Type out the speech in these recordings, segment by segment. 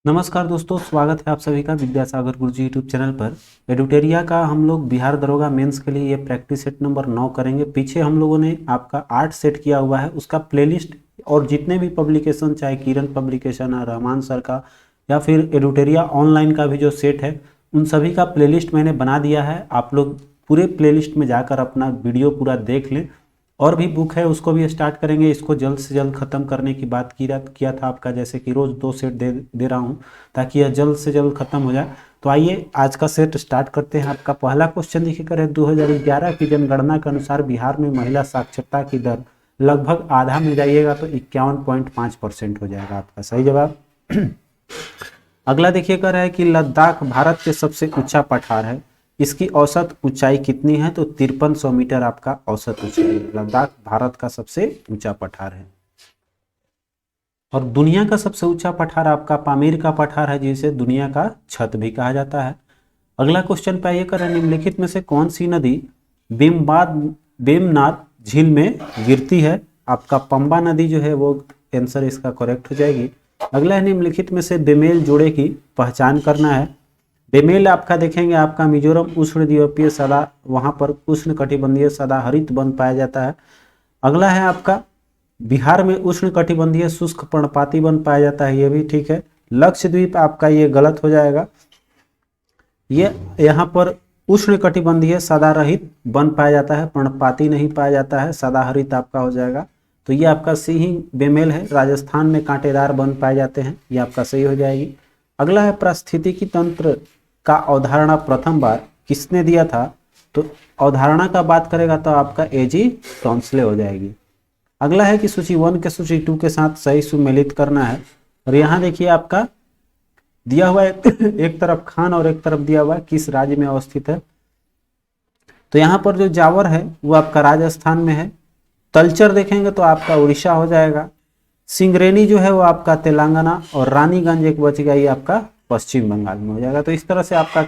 नमस्कार दोस्तों, स्वागत है आप सभी का विद्यासागर गुरुजी यूट्यूब चैनल पर। एडुटेरिया का हम लोग बिहार दरोगा मेंस के लिए ये प्रैक्टिस सेट नंबर 9 करेंगे। पीछे हम लोगों ने आपका 8 सेट किया हुआ है, उसका प्लेलिस्ट और जितने भी पब्लिकेशन, चाहे किरण पब्लिकेशन है, रहमान सर का या फिर एडुटेरिया ऑनलाइन का भी जो सेट है, उन सभी का प्लेलिस्ट मैंने बना दिया है। आप लोग पूरे प्लेलिस्ट में जाकर अपना वीडियो पूरा देख लें। और भी बुक है, उसको भी स्टार्ट करेंगे। इसको जल्द से जल्द ख़त्म करने की बात किया था आपका, जैसे कि रोज़ 2 सेट दे रहा हूँ ताकि यह जल्द से जल्द ख़त्म हो जाए। तो आइए आज का सेट स्टार्ट करते हैं। आपका पहला क्वेश्चन देखिए कर है, 2011 की जनगणना के अनुसार बिहार में महिला साक्षरता की दर लगभग आधा में जाइएगा तो 51.5% हो जाएगा आपका सही जवाब। अगला देखिए कर है कि लद्दाख भारत के सबसे ऊंचा पठार है, इसकी औसत ऊंचाई कितनी है? तो 5300 मीटर आपका औसत ऊंचाई। लद्दाख भारत का सबसे ऊंचा पठार है। और दुनिया का सबसे ऊंचा पठार आपका पामीर का पठार है, जिसे दुनिया का छत भी कहा जाता है। अगला क्वेश्चन पे आइए करें, निम्नलिखित में से कौन सी नदी बेमनाथ झील में गिरती है? आपका पंबा नदी जो है वो आंसर इसका करेक्ट हो जाएगी। अगला है, निम्नलिखित में से बेमेल जोड़े की पहचान करना है। बेमेल आपका देखेंगे, आपका मिजोरम उष्णद्वीपीय सदा, वहां पर उष्ण कटिबंधीय सदाहरित वन पाया जाता है। अगला है आपका बिहार में उष्ण कटिबंधीय शुष्क पर्णपाती वन पाया जाता है, ये भी ठीक है। लक्षद्वीप आपका ये गलत हो जाएगा, ये यहाँ पर उष्ण कटिबंधीय सदारहित वन पाया जाता है, पर्णपाती नहीं पाया जाता है, सदाहरित आपका हो जाएगा। तो ये आपका सी ही बेमेल है। राजस्थान में कांटेदार वन पाए जाते हैं, ये आपका सही हो जाएगी। अगला है, पारिस्थितिकी तंत्र का अवधारणा प्रथम बार किसने दिया था? तो अवधारणा का बात करेगा तो आपका एजी टॉन्सले हो जाएगी। अगला है कि सूची 1 के सूची 2 के साथ सही सुमेलित करना है। और यहाँ देखिए आपका दिया हुआ है एक तरफ खान और एक तरफ दिया हुआ है किस राज्य में अवस्थित है। तो यहाँ पर जो जावर है वो आपका राजस्थान में है। तलचर देखेंगे तो आपका उड़ीसा हो जाएगा। सिंगरेनी जो है वो आपका तेलंगाना, और रानीगंज एक बच गया, ये आपका पश्चिम बंगाल में हो जाएगा। तो इस तरह से आपका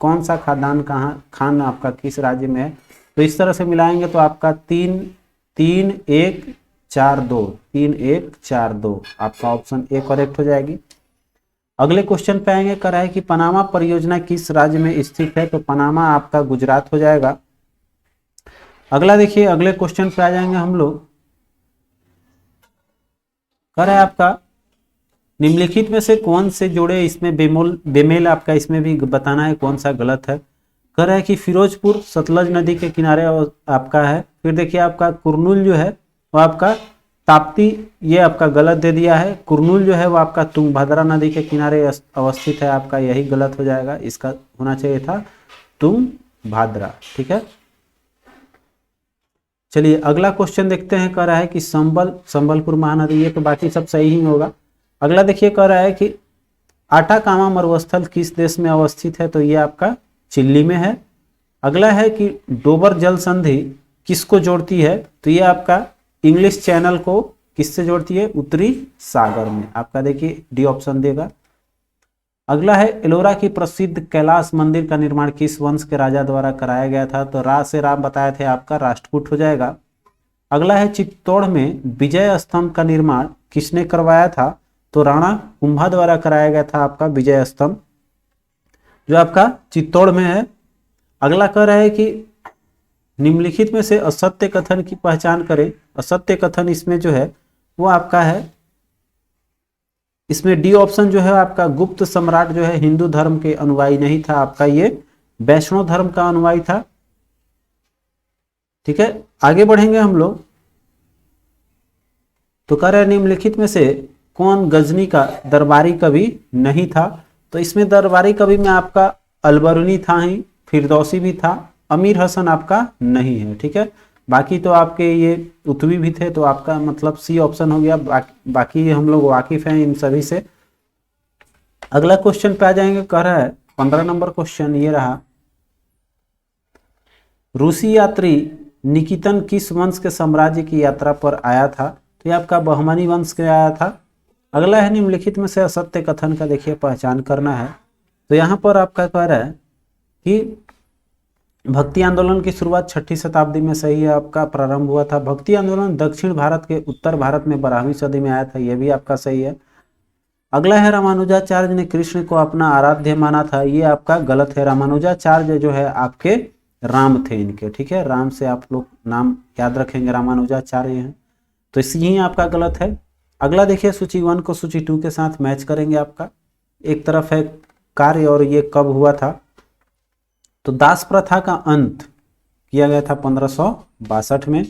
कौन सा खान आपका किस राज्य में है, तो इस तरह से मिलाएंगे तो आपका 3-1-4-2 आपका ऑप्शन ए करेक्ट हो जाएगी। अगले क्वेश्चन पे आएंगे, करा है कि पनामा परियोजना किस राज्य में स्थित है? तो पनामा आपका गुजरात हो जाएगा। अगला देखिए, अगले क्वेश्चन पे आ जाएंगे हम लोग, कर है आपका निम्नलिखित में से कौन से जोड़े, इसमें बेमेल आपका इसमें भी बताना है कौन सा गलत है। कर है कि फिरोजपुर सतलज नदी के किनारे आपका है। फिर देखिए आपका कुरनूल जो है वो आपका ताप्ती, ये आपका गलत दे दिया है। कुरनूल जो है वो आपका तुंगभद्रा नदी के किनारे अवस्थित है, आपका यही गलत हो जाएगा। इसका होना चाहिए था तुंगभद्रा, ठीक है। चलिए अगला क्वेश्चन देखते हैं, कह रहा है कि संबलपुर महानदी, ये तो बाकी सब सही ही होगा। अगला देखिए कह रहा है कि आटाकामा मरुस्थल किस देश में अवस्थित है? तो ये आपका चिल्ली में है। अगला है कि डोबर जल संधि किसको जोड़ती है? तो ये आपका इंग्लिश चैनल को किससे जोड़ती है? उत्तरी सागर में। आपका देखिए डी ऑप्शन देगा। अगला है, एलोरा की प्रसिद्ध कैलाश मंदिर का निर्माण किस वंश के राजा द्वारा कराया गया था? तो रा से राम बताए थे, आपका राष्ट्रकूट हो जाएगा। अगला है, चित्तौड़ में विजय स्तंभ का निर्माण किसने करवाया था? तो राणा कुंभा द्वारा कराया गया था आपका विजय स्तंभ, जो आपका चित्तौड़ में है। अगला कह रहा है कि निम्नलिखित में से असत्य कथन की पहचान करें। असत्य कथन इसमें जो है वो आपका है, इसमें डी ऑप्शन जो है आपका, गुप्त सम्राट जो है हिंदू धर्म के अनुयायी नहीं था, आपका ये वैष्णव धर्म का अनुयायी था, ठीक है। आगे बढ़ेंगे हम लोग, तो कह रहे निम्नलिखित में से कौन गजनी का दरबारी कवि नहीं था? तो इसमें दरबारी कवि में आपका अलबरूनी था ही, फिरदौसी भी था, अमीर हसन आपका नहीं है, ठीक है। बाकी तो आपके ये उत्वी भी थे, तो आपका मतलब सी ऑप्शन हो गया। बाकी हम लोग वाकिफ हैं इन सभी से। अगला क्वेश्चन पे आ जाएंगे, कह रहा है 15 नंबर क्वेश्चन ये रहा, रूसी यात्री निकितन किस वंश के साम्राज्य की यात्रा पर आया था? तो ये आपका बहमनी वंश के आया था। अगला है, निम्नलिखित में से असत्य कथन का देखिए पहचान करना है। तो यहाँ पर आपका कह रहा है कि भक्ति आंदोलन की शुरुआत 6ठी शताब्दी में सही है, आपका प्रारंभ हुआ था। भक्ति आंदोलन दक्षिण भारत के उत्तर भारत में 12वीं सदी में आया था, यह भी आपका सही है। अगला है रामानुजाचार्य ने कृष्ण को अपना आराध्य माना था, ये आपका गलत है। रामानुजाचार्य जो है आपके राम थे इनके, ठीक है, राम से आप लोग नाम याद रखेंगे, रामानुजाचार्य हैं, तो यही आपका गलत है। अगला देखिए सूची 1 को सूची 2 के साथ मैच करेंगे। आपका एक तरफ है कार्य और ये कब हुआ था, तो दास प्रथा का अंत किया गया था 1562 में।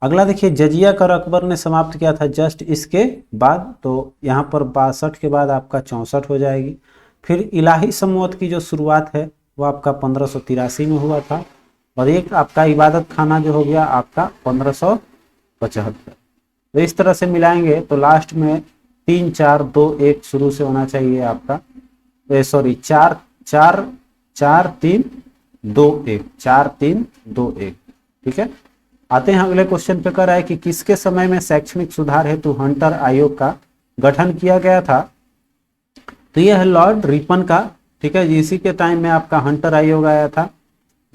अगला देखिए जजिया कर अकबर ने समाप्त किया था जस्ट इसके बाद, तो यहाँ पर 62 के बाद आपका 64 हो जाएगी। फिर इलाही संवत की जो शुरुआत है वो आपका 1583 में हुआ था, और एक आपका इबादत खाना जो हो गया आपका 1575। तो इस तरह से मिलाएंगे तो लास्ट में 3 4 2 1 शुरू से होना चाहिए आपका, सॉरी 4 4 4 3 2 1 4 3 2 1, ठीक है। आते हैं अगले क्वेश्चन पे, कर रहा है कि किसके समय में शैक्षणिक सुधार हेतु हंटर आयोग का गठन किया गया था, तो यह है लॉर्ड रिपन का, ठीक है। इसी के टाइम में आपका हंटर आयोग आया था,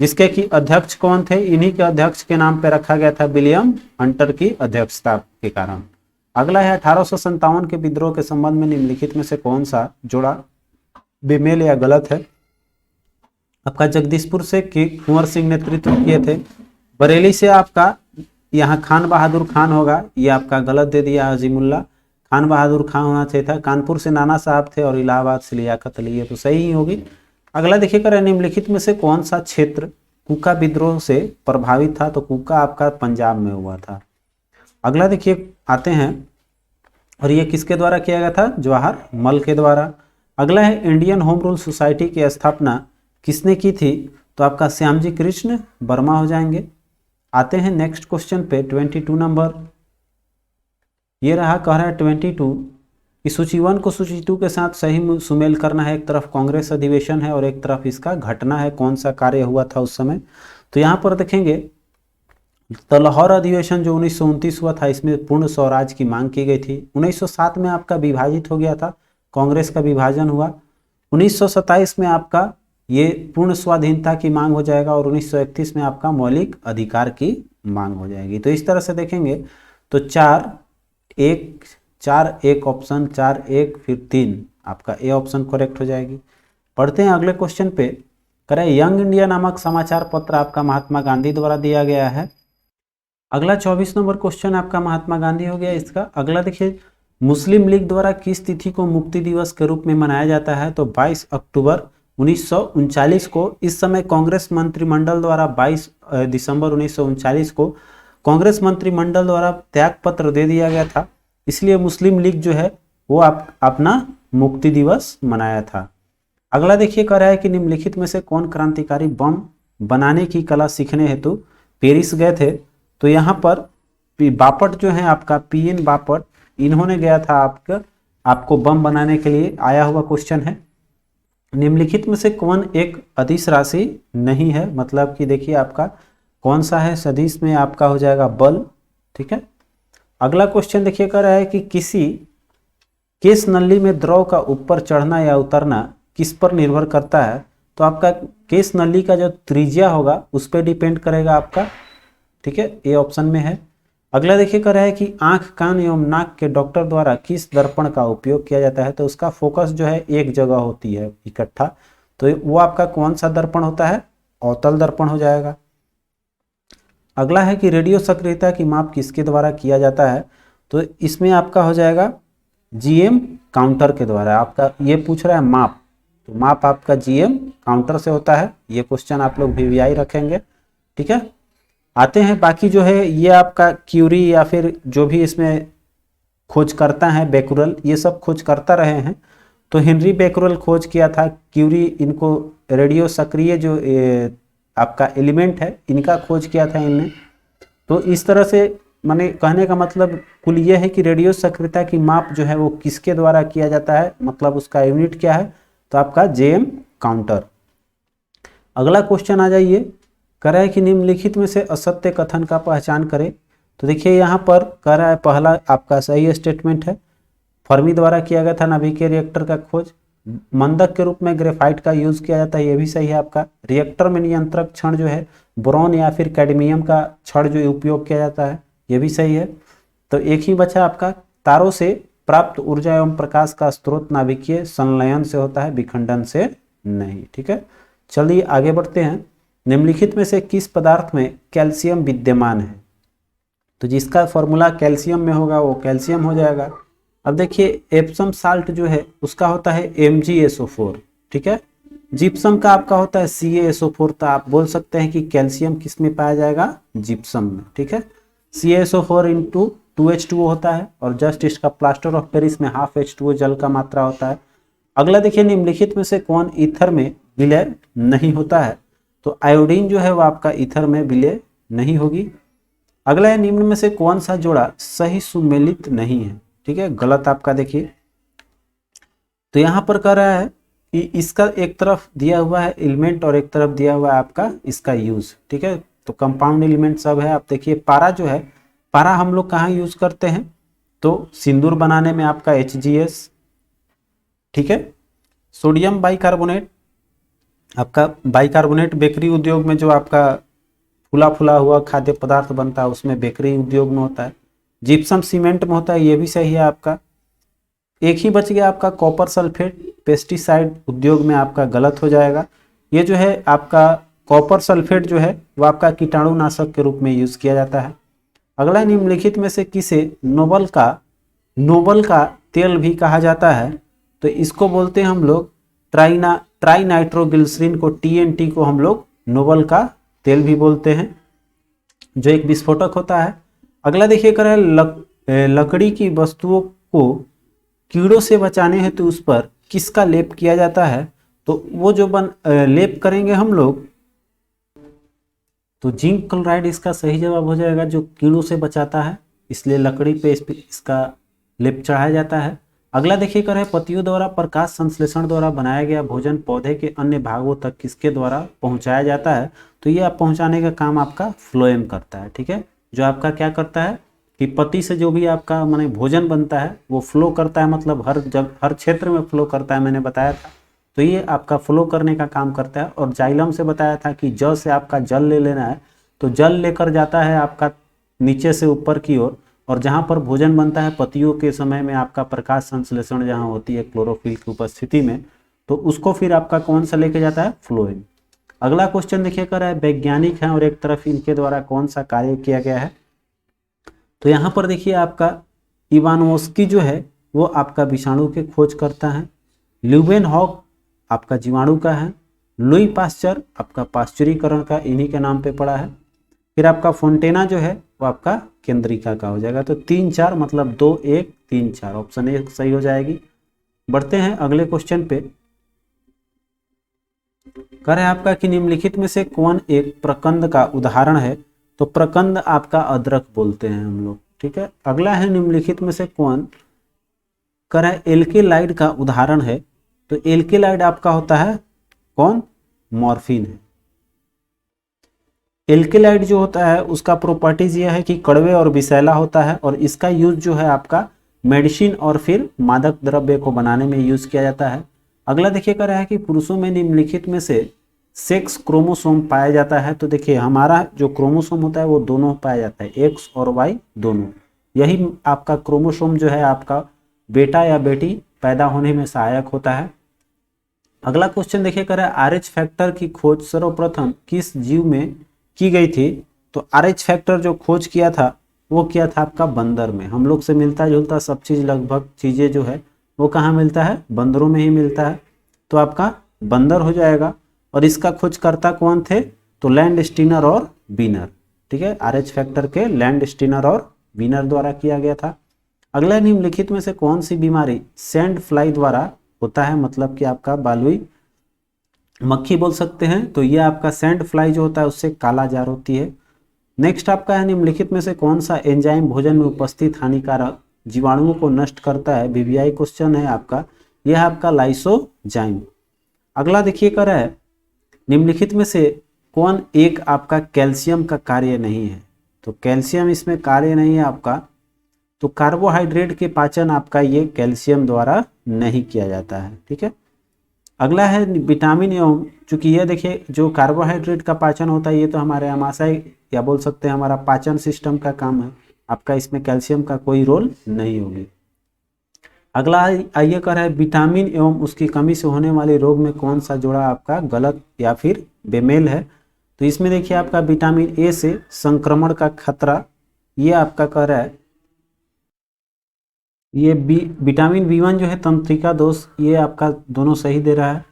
जिसके की अध्यक्ष कौन थे, इन्हीं के अध्यक्ष के नाम पे रखा गया था, विलियम हंटर की अध्यक्षता के कारण। अगला है 1857 के विद्रोह के संबंध में निम्नलिखित में से कौन सा जोड़ा बेमेल या गलत है। आपका जगदीशपुर से कुंवर सिंह नेतृत्व किए थे, बरेली से आपका यहाँ खान बहादुर खान होगा, ये आपका गलत दे दिया अजीमुल्ला, खान बहादुर खान होना चाहिए था। कानपुर से नाना साहब थे और इलाहाबाद से लियाकत अली है, तो सही ही होगी। अगला देखिए कर निम्नलिखित में से कौन सा क्षेत्र कूका विद्रोह से प्रभावित था, तो कूका आपका पंजाब में हुआ था। अगला देखिए आते हैं, और ये किसके द्वारा किया गया था, जवाहर मल के द्वारा। अगला है इंडियन होम रूल सोसाइटी की स्थापना किसने की थी, तो आपका श्यामजी कृष्ण वर्मा हो जाएंगे। आते हैं नेक्स्ट क्वेश्चन पे 22 नंबर, ये रहा, कह रहा है 22 कि सूची 1 को सूची 2 के साथ सही सुमेल करना है। एक तरफ कांग्रेस अधिवेशन है और एक तरफ इसका घटना है, कौन सा कार्य हुआ था उस समय। तो यहाँ पर देखेंगे तो लाहौर अधिवेशन जो 1929 हुआ था, इसमें पूर्ण स्वराज की मांग की गई थी। 1907 में आपका विभाजित हो गया था, कांग्रेस का विभाजन हुआ। 1927 में आपका ये पूर्ण स्वाधीनता की मांग हो जाएगा, और 1931 में आपका मौलिक अधिकार की मांग हो जाएगी। तो इस तरह से देखेंगे तो 4 1 ऑप्शन 4 1 फिर 3 आपका ए ऑप्शन करेक्ट हो जाएगी। पढ़ते हैं अगले क्वेश्चन पे, करें यंग इंडिया नामक समाचार पत्र आपका महात्मा गांधी द्वारा दिया गया है। अगला 24 नंबर क्वेश्चन आपका महात्मा गांधी हो गया इसका। अगला देखिए मुस्लिम लीग द्वारा किस तिथि को मुक्ति दिवस के रूप में मनाया जाता है, तो 22 अक्टूबर 1939 को। इस समय कांग्रेस मंत्रिमंडल द्वारा 22 दिसंबर 1939 को कांग्रेस मंत्रिमंडल द्वारा त्याग पत्र दे दिया गया था, इसलिए मुस्लिम लीग जो है वो अपना मुक्ति दिवस मनाया था। अगला देखिए कह रहा है कि निम्नलिखित में से कौन क्रांतिकारी बम बनाने की कला सीखने हेतु पेरिस गए थे, तो यहाँ पर बापट जो है आपका पीएन बापट, इन्होंने गया था आपको बम बनाने के लिए आया हुआ क्वेश्चन है। निम्नलिखित में से कौन एक अदिश राशि नहीं है, मतलब कि देखिए आपका कौन सा है, सदिश में आपका हो जाएगा बल, ठीक है। अगला क्वेश्चन देखिए कह रहा है कि किसी केस नली में द्रव का ऊपर चढ़ना या उतरना किस पर निर्भर करता है, तो आपका केस नली का जो त्रिज्या होगा उस पर डिपेंड करेगा आपका, ठीक है, ए ऑप्शन में है। अगला देखिए कह रहा है कि आंख कान एवं नाक के डॉक्टर द्वारा किस दर्पण का उपयोग किया जाता है, तो उसका फोकस जो है एक जगह होती है इकट्ठा, तो वो आपका कौन सा दर्पण होता है, अवतल दर्पण हो जाएगा। अगला है कि रेडियो सक्रियता की माप किसके द्वारा किया जाता है, तो इसमें आपका हो जाएगा जीएम काउंटर के द्वारा। आपका ये पूछ रहा है माप, तो माप आपका जीएम काउंटर से होता है। ये क्वेश्चन आप लोग वीवीआई रखेंगे, ठीक है। आते हैं बाकी जो है ये आपका क्यूरी या फिर जो भी इसमें खोज करता है बेकुरल, ये सब खोज करता रहे हैं। तो हेनरी बेकुरल खोज किया था, क्यूरी इनको रेडियो सक्रिय जो आपका एलिमेंट है इनका खोज किया था इनने। तो इस तरह से माने कहने का मतलब कुल ये है कि रेडियो सक्रियता की माप जो है वो किसके द्वारा किया जाता है, मतलब उसका यूनिट क्या है, तो आपका जेएम काउंटर। अगला क्वेश्चन आ जाइए, कह रहा है कि निम्नलिखित में से असत्य कथन का पहचान करें, तो देखिए यहाँ पर कह रहा है पहला आपका सही स्टेटमेंट है, फर्मी द्वारा किया गया था नाभिकीय रिएक्टर का खोज। मंदक के रूप में ग्रेफाइट का यूज किया जाता है, ये भी सही है आपका। रिएक्टर में नियंत्रक क्षण जो है बोरॉन या फिर कैडमियम का क्षण जो उपयोग किया जाता है, ये भी सही है। तो एक ही बचा आपका तारों से प्राप्त ऊर्जा एवं प्रकाश का स्रोत नाभिकीय संलयन से होता है, विखंडन से नहीं। ठीक है, चलिए आगे बढ़ते हैं। निम्नलिखित में से किस पदार्थ में कैल्शियम विद्यमान है? तो जिसका फॉर्मूला कैल्शियम में होगा वो कैल्शियम हो जाएगा। अब देखिए एप्सम साल्ट जो है उसका होता है MgSO4। ठीक है, जिप्सम का आपका होता है CaSO4। तो आप बोल सकते हैं कि कैल्शियम किस में पाया जाएगा? जिप्सम में। ठीक है, CaSO4 इंटू 2H2O होता है और जस्ट इसका प्लास्टर ऑफ पेरिस में हाफ H2O जल का मात्रा होता है। अगला देखिए निम्नलिखित में से कौन ईथर में विलय नहीं होता है? तो आयोडीन जो है वो आपका ईथर में विलय नहीं होगी। अगला है निम्न में से कौन सा जोड़ा सही सुमेलित नहीं है? ठीक है, गलत आपका देखिए। तो यहां पर कह रहा है कि इसका एक तरफ दिया हुआ है एलिमेंट और एक तरफ दिया हुआ है आपका इसका यूज। ठीक है, तो कंपाउंड एलिमेंट सब है। आप देखिए पारा जो है, पारा हम लोग कहाँ यूज करते हैं? तो सिंदूर बनाने में आपका HGS। ठीक है, सोडियम बाइकार्बोनेट, आपका बाइकार्बोनेट बेकरी उद्योग में जो आपका फूला फूला हुआ खाद्य पदार्थ बनता है उसमें बेकरी उद्योग में होता है। जिप्सम सीमेंट में होता है, ये भी सही है आपका। एक ही बच गया आपका कॉपर सल्फेट, पेस्टिसाइड उद्योग में आपका गलत हो जाएगा। ये जो है आपका कॉपर सल्फेट जो है वो आपका कीटाणुनाशक के रूप में यूज किया जाता है। अगला निम्नलिखित में से किसे नोबल का तेल भी कहा जाता है? तो इसको बोलते हैं हम लोग ट्राई नाइट्रोग्लिसरीन को, TNT को हम लोग नोबल का तेल भी बोलते हैं, जो एक विस्फोटक होता है। अगला देखिए कर है लकड़ी की वस्तुओं को कीड़ों से बचाने हेतु तो उस पर किसका लेप किया जाता है? तो वो जो लेप करेंगे हम लोग, तो जिंक क्लोराइड इसका सही जवाब हो जाएगा, जो कीड़ों से बचाता है, इसलिए लकड़ी पे इसका लेप चढ़ाया जाता है। अगला देखिए कर है पत्तियों द्वारा प्रकाश संश्लेषण द्वारा बनाया गया भोजन पौधे के अन्य भागों तक किसके द्वारा पहुंचाया जाता है? तो ये आप पहुंचाने का काम आपका फ्लोएम करता है। ठीक है, जो आपका क्या करता है कि पत्ती से जो भी आपका माने भोजन बनता है वो फ्लो करता है, मतलब हर क्षेत्र में फ्लो करता है, मैंने बताया था। तो ये आपका फ्लो करने का काम करता है। और जाइलम से बताया था कि ज से आपका जल ले लेना है, तो जल लेकर जाता है आपका नीचे से ऊपर की ओर, और जहाँ पर भोजन बनता है पत्तियों के समय में आपका प्रकाश संश्लेषण जहाँ होती है क्लोरोफिल की उपस्थिति में, तो उसको फिर आपका कौन सा लेके जाता है? फ्लोएम। अगला क्वेश्चन देखिए कर है वैज्ञानिक हैं और एक तरफ इनके द्वारा कौन सा कार्य किया गया है? तो यहाँ पर देखिए आपका इवानोस्की जो है वो आपका विषाणु के खोज करता है। ल्यूवेनहॉक आपका जीवाणु का है। लुई पास्चर आपका पाश्चुरीकरण का इन्हीं के नाम पे पड़ा है। फिर आपका फोंटेना जो है वो आपका केंद्रिका का हो जाएगा। तो 3-4 मतलब 2-1 3-4 ऑप्शन ए सही हो जाएगी। बढ़ते हैं अगले क्वेश्चन पे। कह रहे हैं आपका कि निम्नलिखित में से कौन एक प्रकंद का उदाहरण है? तो प्रकंद आपका अदरक बोलते हैं हम लोग। ठीक है, अगला है निम्नलिखित में से कौन, कह रहा है एल्केलाइड का उदाहरण है? तो एल्केलाइड आपका होता है कौन? मॉर्फिन है। एल्केलाइड जो होता है उसका प्रॉपर्टीज यह है कि कड़वे और विषैला होता है, और इसका यूज जो है आपका मेडिसिन और फिर मादक द्रव्य को बनाने में यूज किया जाता है। अगला देखिए कर रहा है कि पुरुषों में निम्नलिखित में से सेक्स क्रोमोसोम पाया जाता है? तो देखिए हमारा जो क्रोमोसोम होता है वो दोनों पाया जाता है, X और Y दोनों। यही आपका क्रोमोसोम जो है आपका बेटा या बेटी पैदा होने में सहायक होता है। अगला क्वेश्चन देखिए कर रहा है RH फैक्टर की खोज सर्वप्रथम किस जीव में की गई थी? तो RH फैक्टर जो खोज किया था वो किया था आपका बंदर में। हम लोग से मिलता जुलता सब चीज लगभग चीजें जो है वो कहाँ मिलता है? बंदरों में ही मिलता है। तो आपका बंदर हो जाएगा। और इसका खोजकर्ता कौन थे? तो लैंडस्टीनर और वीनर। ठीक है, RH फैक्टर के लैंडस्टीनर और वीनर द्वारा किया गया था। अगला निम्नलिखित में से कौन सी बीमारी सैंड फ्लाई द्वारा होता है? मतलब कि आपका बालुई मक्खी बोल सकते हैं। तो ये आपका सैंड फ्लाई जो होता है उससे काला जार होती है। नेक्स्ट आपका है निम्नलिखित में से कौन सा एंजाइम भोजन में उपस्थित हानिकारक जीवाणुओं को नष्ट करता है? VVI क्वेश्चन है आपका, यह है आपका लाइसोजाइम। अगला देखिए कर रहा है निम्नलिखित में से कौन एक आपका कैल्शियम का कार्य नहीं है? तो कैल्शियम इसमें कार्य नहीं है आपका। तो कार्बोहाइड्रेट के पाचन आपका ये कैल्शियम द्वारा नहीं किया जाता है। ठीक है, अगला है विटामिन एवं, चूंकि ये देखिए जो कार्बोहाइड्रेट का पाचन होता है ये तो हमारे आमाशय या बोल सकते हैं हमारा पाचन सिस्टम का काम है, आपका इसमें कैल्शियम का कोई रोल नहीं होगी। अगला आइए कर है विटामिन एवं उसकी कमी से होने वाले रोग में कौन सा जोड़ा आपका गलत या फिर बेमेल है। तो इसमें देखिए आपका विटामिन ए से संक्रमण का खतरा, ये आपका कह रहा है, ये विटामिन बी1 जो है तंत्रिका दोष, ये आपका दोनों सही दे रहा है।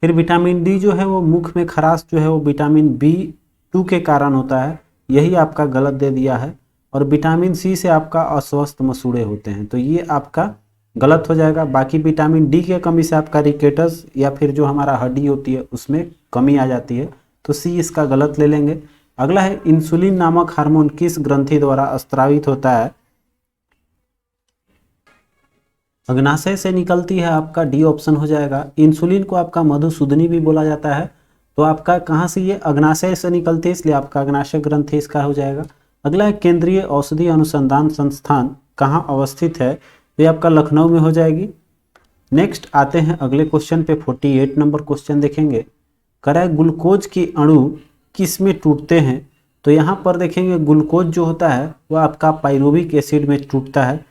फिर विटामिन डी जो है वो मुख में खराश जो है वो विटामिन बी2 के कारण होता है, यही आपका गलत दे दिया है। और विटामिन सी से आपका अस्वस्थ मसूड़े होते हैं, तो ये आपका गलत हो जाएगा। बाकी विटामिन डी के कमी से आपका रिकेटस या फिर जो हमारा हड्डी होती है उसमें कमी आ जाती है, तो सी इसका गलत ले लेंगे। अगला है इंसुलिन नामक हार्मोन किस ग्रंथि द्वारा स्त्रावित होता है। अग्नाशय से निकलती है, आपका डी ऑप्शन हो जाएगा। इंसुलिन को आपका मधुसूदनी भी बोला जाता है, तो आपका कहाँ से, ये अग्नाशय से निकलती है, इसलिए आपका अग्नाशय ग्रंथि इसका हो जाएगा। अगला है केंद्रीय औषधि अनुसंधान संस्थान कहाँ अवस्थित है, तो ये आपका लखनऊ में हो जाएगी। नेक्स्ट आते हैं अगले क्वेश्चन पे, 48 नंबर क्वेश्चन देखेंगे। करा ग्लूकोज के अणु किस में टूटते हैं, तो यहाँ पर देखेंगे ग्लूकोज जो होता है वो आपका पाइरुविक एसिड में टूटता है।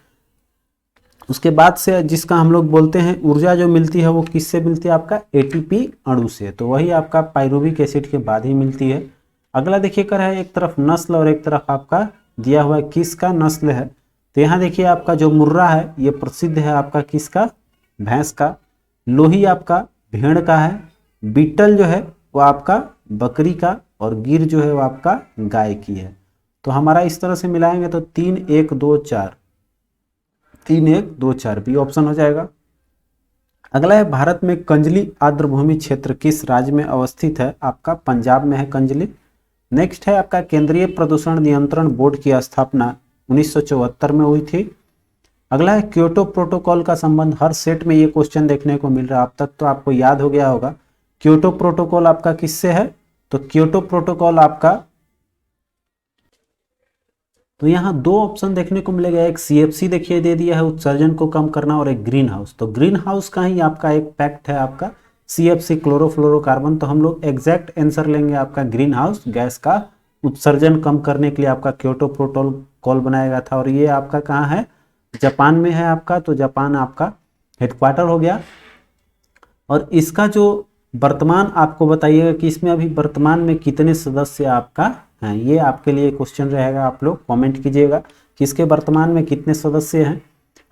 उसके बाद से जिसका हम लोग बोलते हैं ऊर्जा जो मिलती है वो किससे मिलती है, आपका एटीपी अणु से, तो वही आपका पाइरुविक एसिड के बाद ही मिलती है। अगला देखिए कर है एक तरफ नस्ल और एक तरफ आपका दिया हुआ है किसका नस्ल है, तो यहाँ देखिए आपका जो मुर्रा है ये प्रसिद्ध है आपका किसका, भैंस का। लोही आपका भेड़ का है, बीटल जो है वो आपका बकरी का, और गिर जो है वो आपका गाय की है। तो हमारा इस तरह से मिलाएंगे तो 3 1 2 4, 3 1 2 4 बी ऑप्शन हो जाएगा। अगला है भारत में कंजली आर्द्रभूमि क्षेत्र किस राज्य में अवस्थित है, आपका पंजाब में है कंजली। नेक्स्ट है आपका केंद्रीय प्रदूषण नियंत्रण बोर्ड की स्थापना 1974 में हुई थी। अगला है क्योटो प्रोटोकॉल का संबंध, हर सेट में ये क्वेश्चन देखने को मिल रहा है, अब तक तो आपको याद हो गया होगा। क्योटो प्रोटोकॉल आपका किससे है, तो क्योटो प्रोटोकॉल आपका, तो यहाँ दो ऑप्शन देखने को मिलेगा, एक सीएफसी देखिए दे दिया है उत्सर्जन को कम करना, और एक ग्रीन हाउस। तो ग्रीन हाउस का ही आपका एक पैक्ट है आपका सीएफसी क्लोरोफ्लोरोकार्बन, तो हम लोग एग्जैक्ट आंसर लेंगे आपका ग्रीन हाउस गैस का उत्सर्जन कम करने के लिए आपका क्योटो प्रोटोकॉल बनाया गया था। और ये आपका कहाँ है, जापान में है आपका, तो जापान आपका हेडक्वार्टर हो गया। और इसका जो वर्तमान आपको बताइएगा कि इसमें अभी वर्तमान में कितने सदस्य आपका हैं, ये आपके लिए क्वेश्चन रहेगा, आप लोग कमेंट कीजिएगा कि इसके वर्तमान में कितने सदस्य हैं।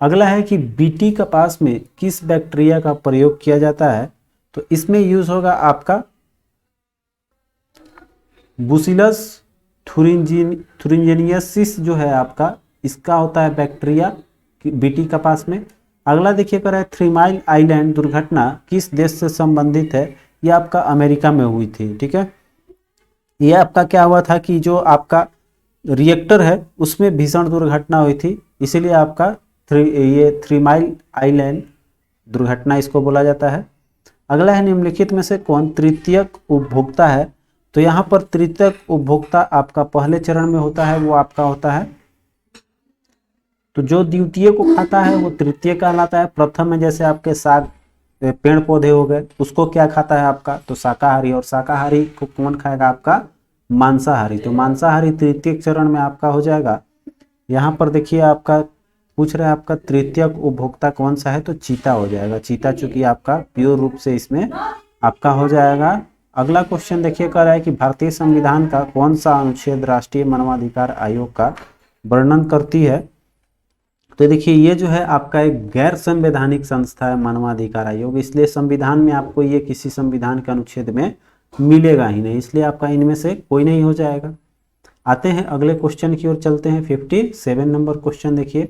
अगला है कि बीटी कपास में किस बैक्टीरिया का प्रयोग किया जाता है, तो इसमें यूज होगा आपका बुसिलस थुरिंजेनियसिस जो है आपका, इसका होता है बैक्टीरिया बीटी कपास में। अगला देखिए कर है 3 माइल आइलैंड दुर्घटना किस देश से संबंधित है, ये आपका अमेरिका में हुई थी, ठीक है। ये आपका क्या हुआ था कि जो आपका रिएक्टर है उसमें भीषण दुर्घटना हुई थी, इसीलिए आपका ये 3 माइल आइलैंड दुर्घटना इसको बोला जाता है। अगला है निम्नलिखित में से कौन तृतीयक उपभोक्ता है, तो यहाँ पर तृतीयक उपभोक्ता आपका पहले चरण में होता है, वो आपका होता है, तो जो द्वितीय को खाता है वो तृतीय कहलाता है। प्रथम में जैसे आपके साग पेड़ पौधे हो गए, उसको क्या खाता है आपका, तो शाकाहारी, और शाकाहारी को कौन खाएगा, आपका मांसाहारी, तो मांसाहारी तृतीय चरण में आपका हो जाएगा। यहाँ पर देखिए आपका पूछ रहा है आपका तृतीयक उपभोक्ता कौन सा है, तो चीता हो जाएगा, चीता चूंकि आपका प्योर रूप से इसमें आपका हो जाएगा। अगला क्वेश्चन देखिए कह रहा है कि भारतीय संविधान का कौन सा अनुच्छेद राष्ट्रीय मानवाधिकार आयोग का वर्णन करती है, तो देखिए ये जो है आपका एक गैर संवैधानिक संस्था है मानवाधिकार आयोग, इसलिए संविधान में आपको ये किसी संविधान के अनुच्छेद में मिलेगा ही नहीं, इसलिए आपका इनमें से कोई नहीं हो जाएगा। आते हैं अगले क्वेश्चन की ओर चलते हैं। 57 नंबर क्वेश्चन देखिए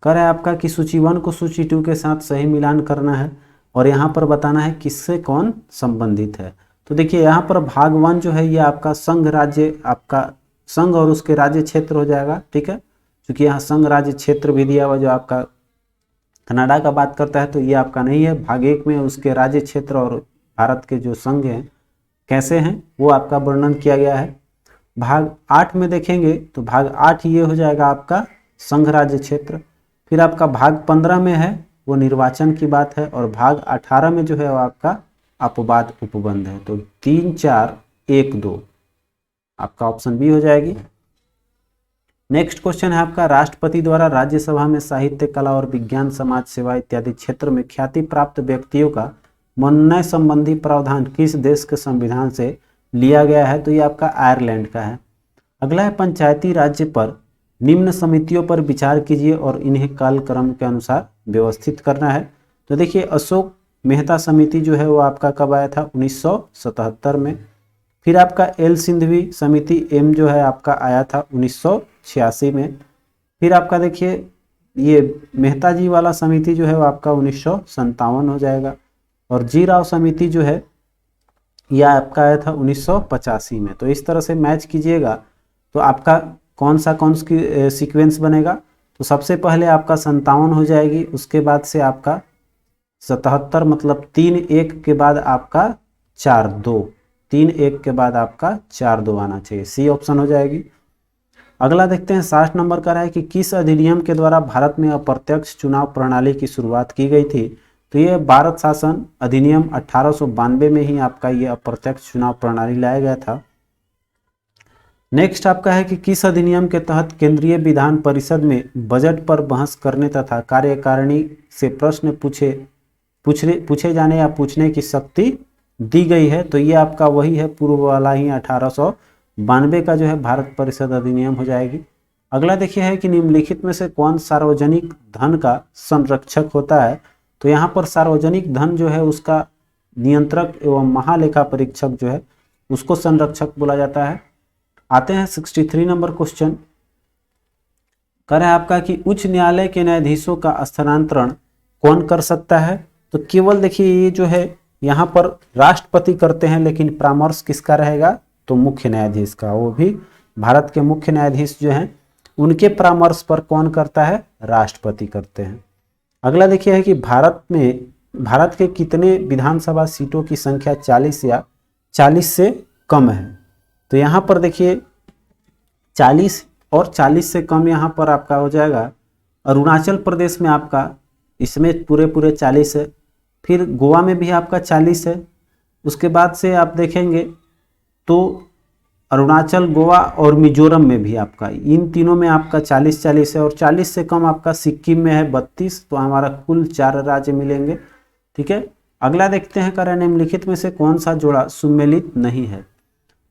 कर है आपका कि सूची 1 को सूची 2 के साथ सही मिलान करना है, और यहाँ पर बताना है किससे कौन संबंधित है। तो देखिए यहाँ पर भाग 1 जो है ये आपका संघ राज्य, आपका संघ और उसके राज्य क्षेत्र हो जाएगा, ठीक है, क्योंकि यहाँ संघ राज्य क्षेत्र भी दिया हुआ जो आपका कनाडा का बात करता है, तो ये आपका नहीं है। भाग 1 में उसके राज्य क्षेत्र और भारत के जो संघ हैं कैसे हैं वो आपका वर्णन किया गया है। भाग 8 में देखेंगे तो भाग 8 ये हो जाएगा आपका संघ राज्य क्षेत्र। फिर आपका भाग 15 में है वो निर्वाचन की बात है, और भाग 18 में जो है वो आपका अपवाद उपबंध है। तो 3 4 1 2 आपका ऑप्शन बी हो जाएगी। नेक्स्ट क्वेश्चन है आपका, राष्ट्रपति द्वारा राज्यसभा में साहित्य, कला और विज्ञान, समाज सेवा इत्यादि क्षेत्र में ख्याति प्राप्त व्यक्तियों का मनोनयन संबंधी प्रावधान किस देश के संविधान से लिया गया है? तो ये आपका आयरलैंड का है। अगला है, पंचायती राज्य पर निम्न समितियों पर विचार कीजिए और इन्हें कालक्रम के अनुसार व्यवस्थित करना है। तो देखिए, अशोक मेहता समिति जो है वो आपका कब आया था? 1977 में। फिर आपका एल सिंघवी समिति एम जो है आपका आया था 1986 में। फिर आपका देखिए ये मेहता जी वाला समिति जो है वो आपका 1957 हो जाएगा। और जी राव समिति जो है यह आपका आया था 1985 में। तो इस तरह से मैच कीजिएगा तो आपका कौन सा सीक्वेंस बनेगा? तो सबसे पहले आपका 57 हो जाएगी, उसके बाद से आपका 77, मतलब 3-1 के बाद आपका 4-2, 3-1 के बाद आपका 4-2 आना चाहिए, सी ऑप्शन हो जाएगी। अगला देखते हैं 60 नंबर का है कि किस अधिनियम के द्वारा भारत में अप्रत्यक्ष चुनाव प्रणाली की शुरुआत की गई थी? तो ये भारत शासन अधिनियम 1892 में ही आपका ये अप्रत्यक्ष चुनाव प्रणाली लाया गया था। नेक्स्ट आपका है कि किस अधिनियम के तहत केंद्रीय विधान परिषद में बजट पर बहस करने तथा कार्यकारिणी से प्रश्न पूछे जाने या पूछने की शक्ति दी गई है? तो ये आपका वही है, पूर्व वाला ही 1892 का जो है भारत परिषद अधिनियम हो जाएगी। अगला देखिए है कि निम्नलिखित में से कौन सार्वजनिक धन का संरक्षक होता है? तो यहाँ पर सार्वजनिक धन जो है उसका नियंत्रक एवं महालेखा परीक्षक जो है उसको संरक्षक बोला जाता है। आते हैं 63 नंबर क्वेश्चन, कर है आपका कि उच्च न्यायालय के न्यायाधीशों का स्थानांतरण कौन कर सकता है? तो केवल देखिए ये जो है यहाँ पर राष्ट्रपति करते हैं, लेकिन परामर्श किसका रहेगा? तो मुख्य न्यायाधीश का। वो भी भारत के मुख्य न्यायाधीश जो हैं उनके परामर्श पर कौन करता है? राष्ट्रपति करते हैं। अगला देखिए है कि भारत के कितने विधानसभा सीटों की संख्या 40 या 40 से कम है? तो यहाँ पर देखिए 40 और 40 से कम यहाँ पर आपका हो जाएगा अरुणाचल प्रदेश में, आपका इसमें पूरे 40 है। फिर गोवा में भी आपका 40 है। उसके बाद से आप देखेंगे तो अरुणाचल, गोवा और मिजोरम में भी आपका, इन तीनों में आपका 40 है। और 40 से कम आपका सिक्किम में है 32। तो हमारा कुल 4 राज्य मिलेंगे, ठीक है। अगला देखते हैं, कर निम्नलिखित में से कौन सा जोड़ा सुमेलित नहीं है?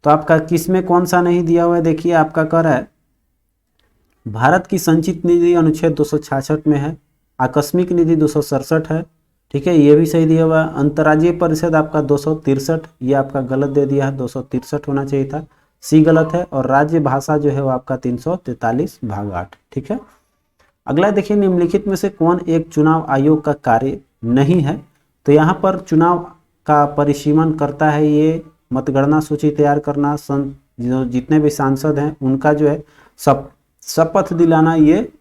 तो आपका किस में कौन सा नहीं दिया हुआ है? देखिए आपका कर है भारत की संचित निधि अनुच्छेद 266 में है, आकस्मिक निधि 267 है, ठीक है, ये भी सही दिया हुआ है। अंतर्राज्यीय परिषद आपका 263, ये आपका गलत दे दिया है, 263 होना चाहिए था, सी गलत है। और राज्य भाषा जो है वो आपका 343 भाग 8, ठीक है। अगला देखिए, निम्नलिखित में से कौन एक चुनाव आयोग का कार्य नहीं है? तो यहाँ पर चुनाव का परिसीमन करता है ये मतगणना सूची तैयार करना, जो जितने भी सांसद हैं उनका जो है शपथ दिलाना, ये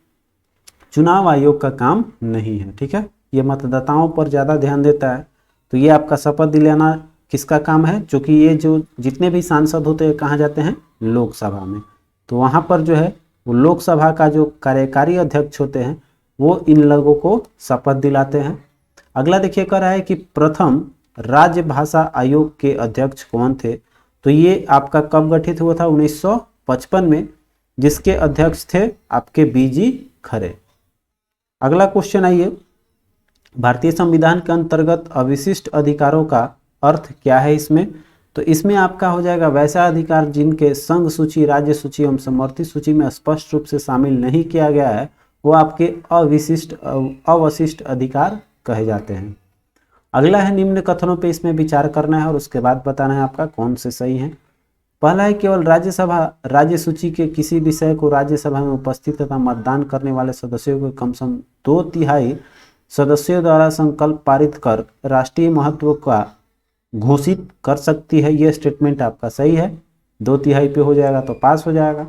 चुनाव आयोग का काम नहीं है, ठीक है। ये मतदाताओं पर ज़्यादा ध्यान देता है। तो ये आपका शपथ दिलाना किसका काम है? जो कि ये जो जितने भी सांसद होते हैं कहाँ जाते हैं? लोकसभा में। तो वहाँ पर जो है वो लोकसभा का जो कार्यकारी अध्यक्ष होते हैं वो इन लोगों को शपथ दिलाते हैं। अगला देखिए कर रहा है कि प्रथम राज्य भाषा आयोग के अध्यक्ष कौन थे? तो ये आपका कब गठित हुआ था? 1955 में, जिसके अध्यक्ष थे आपके बीजी खरे। अगला क्वेश्चन आइए, भारतीय संविधान के अंतर्गत अविशिष्ट अधिकारों का अर्थ क्या है इसमें? तो इसमें आपका हो जाएगा वैसा अधिकार जिनके संघ सूची, राज्य सूची एवं समवर्ती सूची में स्पष्ट रूप से शामिल नहीं किया गया है, वो आपके अवशिष्ट अधिकार कहे जाते हैं। अगला है, निम्न कथनों पे इसमें विचार करना है और उसके बाद बताना है आपका कौन से सही हैं। पहला है, केवल राज्यसभा राज्य सूची के किसी विषय को राज्यसभा में उपस्थित तथा मतदान करने वाले सदस्यों को कम से कम 2/3 सदस्यों द्वारा संकल्प पारित कर राष्ट्रीय महत्व का घोषित कर सकती है। यह स्टेटमेंट आपका सही है, 2/3 पे हो जाएगा तो पास हो जाएगा।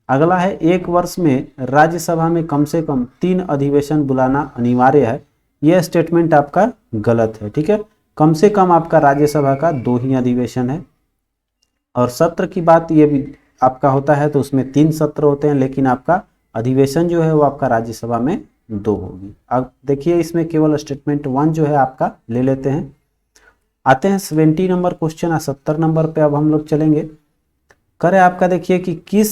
अगला है, एक वर्ष में राज्यसभा में कम से कम 3 अधिवेशन बुलाना अनिवार्य है। यह स्टेटमेंट आपका गलत है, ठीक है। कम से कम आपका राज्यसभा का 2 ही अधिवेशन है। और सत्र की बात ये भी आपका होता है तो उसमें 3 सत्र होते हैं, लेकिन आपका अधिवेशन जो है वो आपका राज्यसभा में 2 होगी। अब देखिए इसमें केवल स्टेटमेंट 1 जो है आपका ले लेते हैं। आते हैं 70 नंबर क्वेश्चन, 70 नंबर पे अब हम लोग चलेंगे। करे आपका देखिए कि किस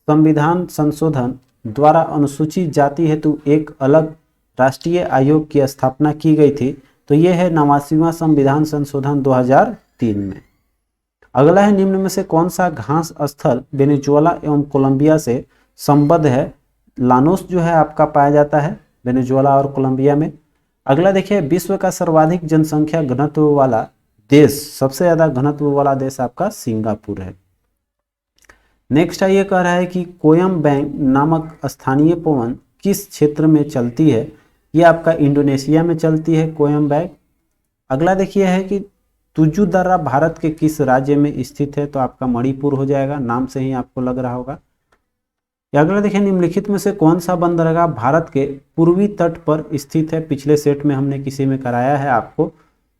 संविधान संशोधन द्वारा अनुसूचित जाति हेतु एक अलग राष्ट्रीय आयोग की स्थापना की गई थी? तो यह है 89वां संविधान संशोधन 2003 में। अगला है निम्न में से कौन सा घास स्थल वेनेजुएला एवं कोलंबिया से संबद्ध है? लानोस जो है आपका पाया जाता है वेनेजुएला और कोलंबिया में। अगला देखिए, विश्व का सर्वाधिक जनसंख्या घनत्व वाला देश, सबसे ज्यादा घनत्व वाला देश आपका सिंगापुर है। नेक्स्ट है, ये कह रहा है कि कोयम बैंक नामक स्थानीय पवन किस क्षेत्र में चलती है? ये आपका इंडोनेशिया में चलती है कोयम बैंक। अगला देखिए है कि तुजू दर्रा भारत के किस राज्य में स्थित है? तो आपका मणिपुर हो जाएगा, नाम से ही आपको लग रहा होगा। अगला देखिए, निम्नलिखित में से कौन सा बंदरगाह भारत के पूर्वी तट पर स्थित है? पिछले सेट में हमने किसी में कराया है आपको,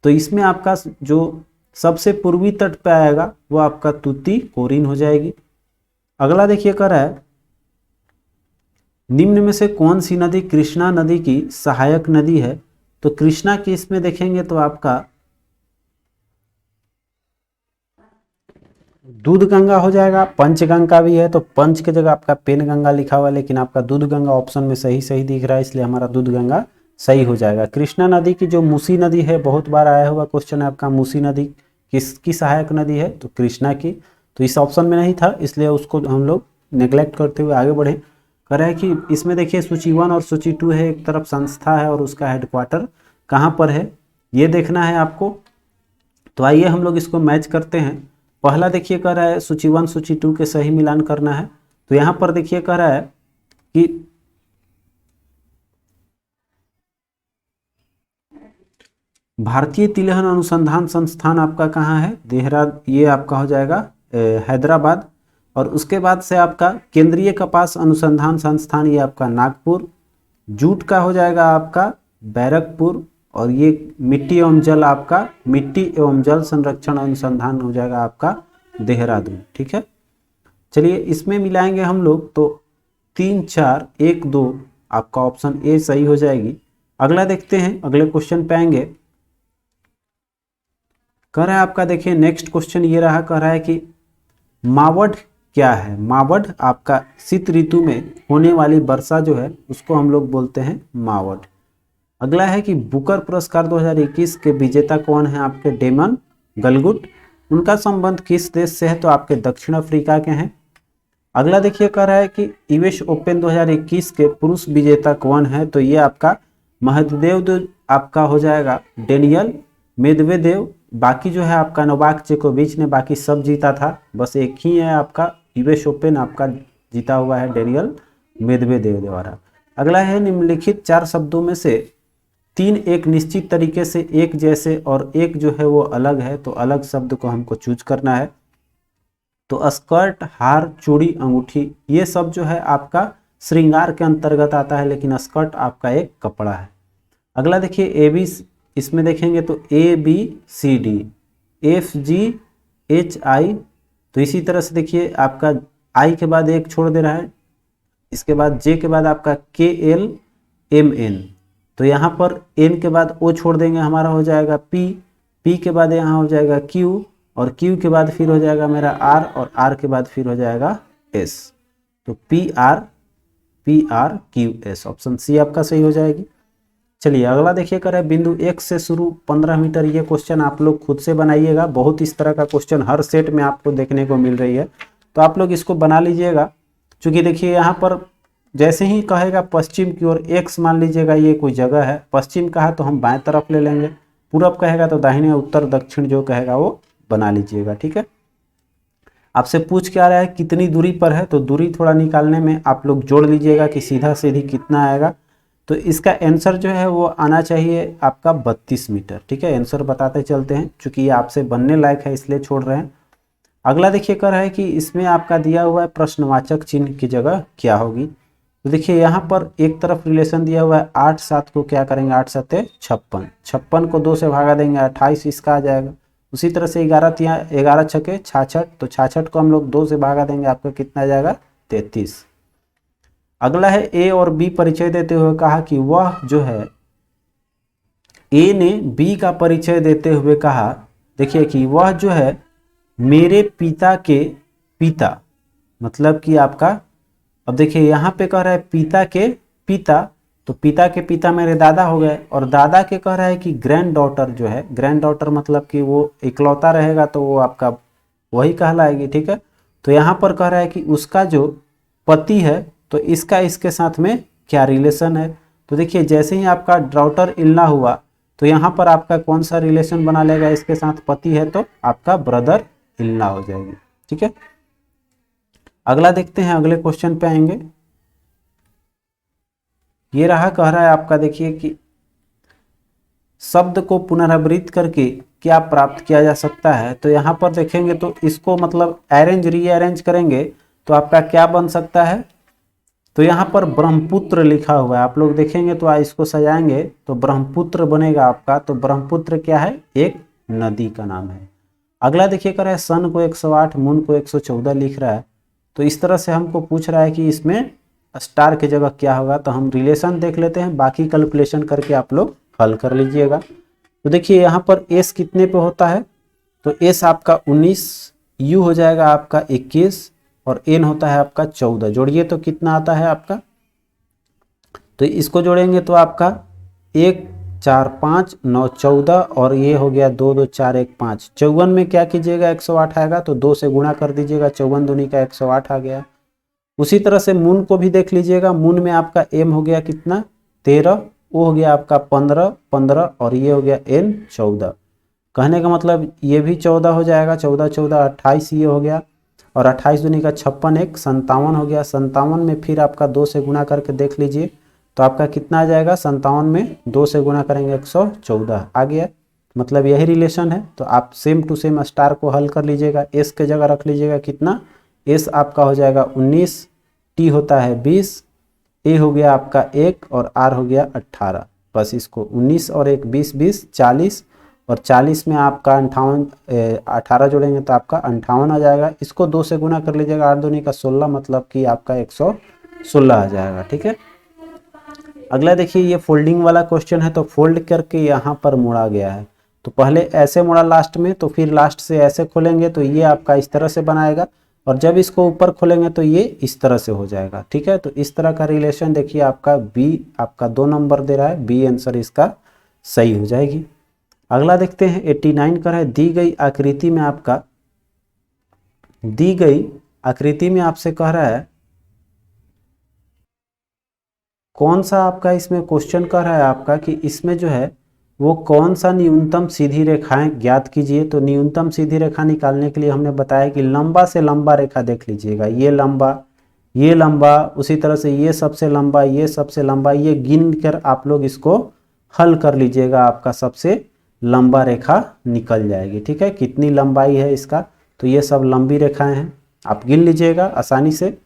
तो इसमें आपका जो सबसे पूर्वी तट पे आएगा वो आपका तूतीकोरिन हो जाएगी। अगला देखिए कर रहा है, निम्न में से कौन सी नदी कृष्णा नदी की सहायक नदी है? तो कृष्णा की इसमें देखेंगे तो आपका दूध गंगा हो जाएगा। पंचगंगा भी है तो पंच की जगह आपका पेन गंगा लिखा हुआ है, लेकिन आपका दूध गंगा ऑप्शन में सही दिख रहा है, इसलिए हमारा दूध गंगा सही हो जाएगा। कृष्णा नदी की जो मूसी नदी है, बहुत बार आया हुआ क्वेश्चन है आपका, मूसी नदी किसकी सहायक नदी है? तो कृष्णा की। तो इस ऑप्शन में नहीं था, इसलिए उसको हम लोग नेग्लेक्ट करते हुए आगे बढ़े। कह रहा है कि इसमें देखिए सूची 1 और सूची 2 है, एक तरफ संस्था है और उसका हेडक्वार्टर कहाँ पर है ये देखना है आपको। तो आइए हम लोग इसको मैच करते हैं। पहला देखिए कह रहा है सूची 1 सूची 2 के सही मिलान करना है। तो यहाँ पर देखिए कह रहा है कि भारतीय तिलहन अनुसंधान संस्थान आपका कहाँ है? देहरादून, ये आपका हो जाएगा हैदराबाद। और उसके बाद से आपका केंद्रीय कपास अनुसंधान संस्थान, ये आपका नागपुर। जूट का हो जाएगा आपका बैरकपुर। और ये मिट्टी एवं जल आपका मिट्टी एवं जल संरक्षण अनुसंधान हो जाएगा आपका देहरादून। ठीक है, चलिए इसमें मिलाएंगे हम लोग तो 3 4 1 2 आपका ऑप्शन ए सही हो जाएगी। अगला देखते हैं, अगले क्वेश्चन पे आएंगे। कह रहा है आपका देखिए नेक्स्ट क्वेश्चन ये रहा, कह रहा है कि मावठ क्या है? मावठ आपका शीत ऋतु में होने वाली वर्षा जो है उसको हम लोग बोलते हैं मावठ। अगला है कि बुकर पुरस्कार 2021 के विजेता कौन है? आपके डेमन गलगुट। उनका संबंध किस देश से है? तो आपके दक्षिण अफ्रीका के हैं। अगला देखिए कह रहा है कि यूएस ओपन 2021 के पुरुष विजेता कौन है? तो ये आपका महदेव आपका हो जाएगा डेनियल मेदवेदेव। बाकी जो है आपका नोवाक जोकोविच ने बाकी सब जीता था, बस एक ही है आपका यूएस ओपन आपका जीता हुआ है डेनियल मेदवेदेव द्वारा। अगला है निम्नलिखित 4 शब्दों में से 3 एक निश्चित तरीके से एक जैसे और एक जो है वो अलग है, तो अलग शब्द को हमको चूज करना है। तो स्कर्ट, हार, चूड़ी, अंगूठी, ये सब जो है आपका श्रृंगार के अंतर्गत आता है, लेकिन स्कर्ट आपका एक कपड़ा है। अगला देखिए ए बी, इसमें देखेंगे तो ABCD, FGHI। तो इसी तरह से देखिए आपका I के बाद एक छोड़ दे रहा है, इसके बाद J के बाद आपका KLMN। तो यहाँ पर N के बाद O छोड़ देंगे, हमारा हो जाएगा P के बाद यहाँ हो जाएगा Q, और Q के बाद फिर हो जाएगा मेरा R, और R के बाद फिर हो जाएगा S। तो PRQS, ऑप्शन सी आपका सही हो जाएगी। चलिए अगला देखिए कर है बिंदु X से शुरू 15 मीटर। ये क्वेश्चन आप लोग खुद से बनाइएगा, बहुत इस तरह का क्वेश्चन हर सेट में आपको देखने को मिल रही है, तो आप लोग इसको बना लीजिएगा। क्योंकि देखिए यहाँ पर जैसे ही कहेगा पश्चिम की ओर, X मान लीजिएगा ये कोई जगह है, पश्चिम कहा तो हम बाएं तरफ ले लेंगे, पूरब कहेगा तो दाहिने, उत्तर दक्षिण जो कहेगा वो बना लीजिएगा। ठीक है, आपसे पूछ के आ रहा है कितनी दूरी पर है, तो दूरी थोड़ा निकालने में आप लोग जोड़ लीजिएगा कि सीधा सीधी कितना आएगा। तो इसका आंसर जो है वो आना चाहिए आपका 32 मीटर। ठीक है, आंसर बताते चलते हैं, चूंकि ये आपसे बनने लायक है इसलिए छोड़ रहे हैं। अगला देखिए कर है कि इसमें आपका दिया हुआ है प्रश्नवाचक चिन्ह की जगह क्या होगी। तो देखिए यहाँ पर एक तरफ रिलेशन दिया हुआ है 8 7 को क्या करेंगे, 8 7 56, 56 को 2 से भागा देंगे 28 इसका आ जाएगा। उसी तरह से 11 6 66, तो 66 को हम लोग 2 से भागा देंगे, आपका कितना आ जाएगा 33। अगला है ए और बी परिचय देते हुए कहा कि वह जो है, ए ने बी का परिचय देते हुए कहा, देखिए कि वह जो है मेरे पिता के पिता, मतलब कि आपका अब देखिए यहाँ पे कह रहा है पिता के पिता, तो पिता के पिता मेरे दादा हो गए, और दादा के कह रहा है कि ग्रैंड डॉटर जो है, ग्रैंड डॉटर मतलब कि वो इकलौता रहेगा तो वो आपका वही कहलाएगी, ठीक है। तो यहाँ पर कह रहा है कि उसका जो पति है तो इसका इसके साथ में क्या रिलेशन है। तो देखिए जैसे ही आपका डॉटर इल्ला हुआ तो यहाँ पर आपका कौन सा रिलेशन बना लेगा, इसके साथ पति है तो आपका ब्रदर इल्ला हो जाएगी, ठीक है। अगला देखते हैं, अगले क्वेश्चन पे आएंगे। ये रहा, कह रहा है आपका देखिए कि शब्द को पुनरावृत्त करके क्या प्राप्त किया जा सकता है। तो यहाँ पर देखेंगे तो इसको मतलब अरेंज रीअरेंज करेंगे तो आपका क्या बन सकता है। तो यहाँ पर ब्रह्मपुत्र लिखा हुआ है, आप लोग देखेंगे तो इसको सजाएंगे तो ब्रह्मपुत्र बनेगा आपका। तो ब्रह्मपुत्र क्या है, एक नदी का नाम है। अगला देखिए कर रहा है सन को 108 मून को 114 लिख रहा है। तो इस तरह से हमको पूछ रहा है कि इसमें स्टार की जगह क्या होगा। तो हम रिलेशन देख लेते हैं, बाकी कैलकुलेशन करके आप लोग हल कर लीजिएगा। तो देखिए यहाँ पर एस कितने पे होता है, तो एस आपका 19, यू हो जाएगा आपका 21 और एन होता है आपका 14। जोड़िए तो कितना आता है आपका, तो इसको जोड़ेंगे तो आपका 1 4 5 9 14 और ये हो गया 2 2 4 1 5। 54 में क्या कीजिएगा 108 आएगा तो 2 से गुणा कर दीजिएगा, 54 दूनी का 108 आ गया। उसी तरह से मून को भी देख लीजिएगा, मून में आपका एम हो गया कितना 13, वो हो गया आपका 15 15 और ये हो गया एन 14। कहने का मतलब ये भी 14 हो जाएगा, 14 14 28 ये हो गया और 28 दूनी का 56 1 57 हो गया। 57 में फिर आपका 2 से गुणा करके देख लीजिए तो आपका कितना आ जाएगा, 57 में 2 से गुणा करेंगे 114 आ गया। मतलब यही रिलेशन है। तो आप सेम टू सेम स्टार को हल कर लीजिएगा, एस के जगह रख लीजिएगा कितना, एस आपका हो जाएगा 19, टी होता है 20, ए हो गया आपका 1 और आर हो गया 18। बस इसको 19 और 1 20 20 40 और 40 में आपका 18 जोड़ेंगे तो आपका 58 आ जाएगा। इसको 2 से गुना कर लीजिएगा, 8 दूनी का 16 मतलब कि आपका 116 आ जाएगा, ठीक है। अगला देखिए ये फोल्डिंग वाला क्वेश्चन है, तो फोल्ड करके यहाँ पर मोड़ा गया है। तो पहले ऐसे मोड़ा लास्ट में, तो फिर लास्ट से ऐसे खोलेंगे तो ये आपका इस तरह से बनाएगा और जब इसको ऊपर खोलेंगे तो ये इस तरह से हो जाएगा, ठीक है। तो इस तरह का रिलेशन देखिए आपका बी आपका 2 नंबर दे रहा है, बी आंसर इसका सही हो जाएगी। अगला देखते हैं 89 का है, दी गई आकृति में आपका, दी गई आकृति में आपसे कह रहा है कौन सा आपका, इसमें क्वेश्चन कर रहा है आपका कि इसमें जो है वो कौन सा न्यूनतम सीधी रेखाएं ज्ञात कीजिए। तो न्यूनतम सीधी रेखा निकालने के लिए हमने बताया कि लंबा से लंबा रेखा देख लीजिएगा, ये लंबा, उसी तरह से ये सबसे लंबा, ये सबसे लंबा, ये गिन कर आप लोग इसको हल कर लीजिएगा, आपका सबसे लंबा रेखा निकल जाएगी, ठीक है। कितनी लंबाई है इसका, तो ये सब लंबी रेखाएं हैं, आप गिन लीजिएगा आसानी से।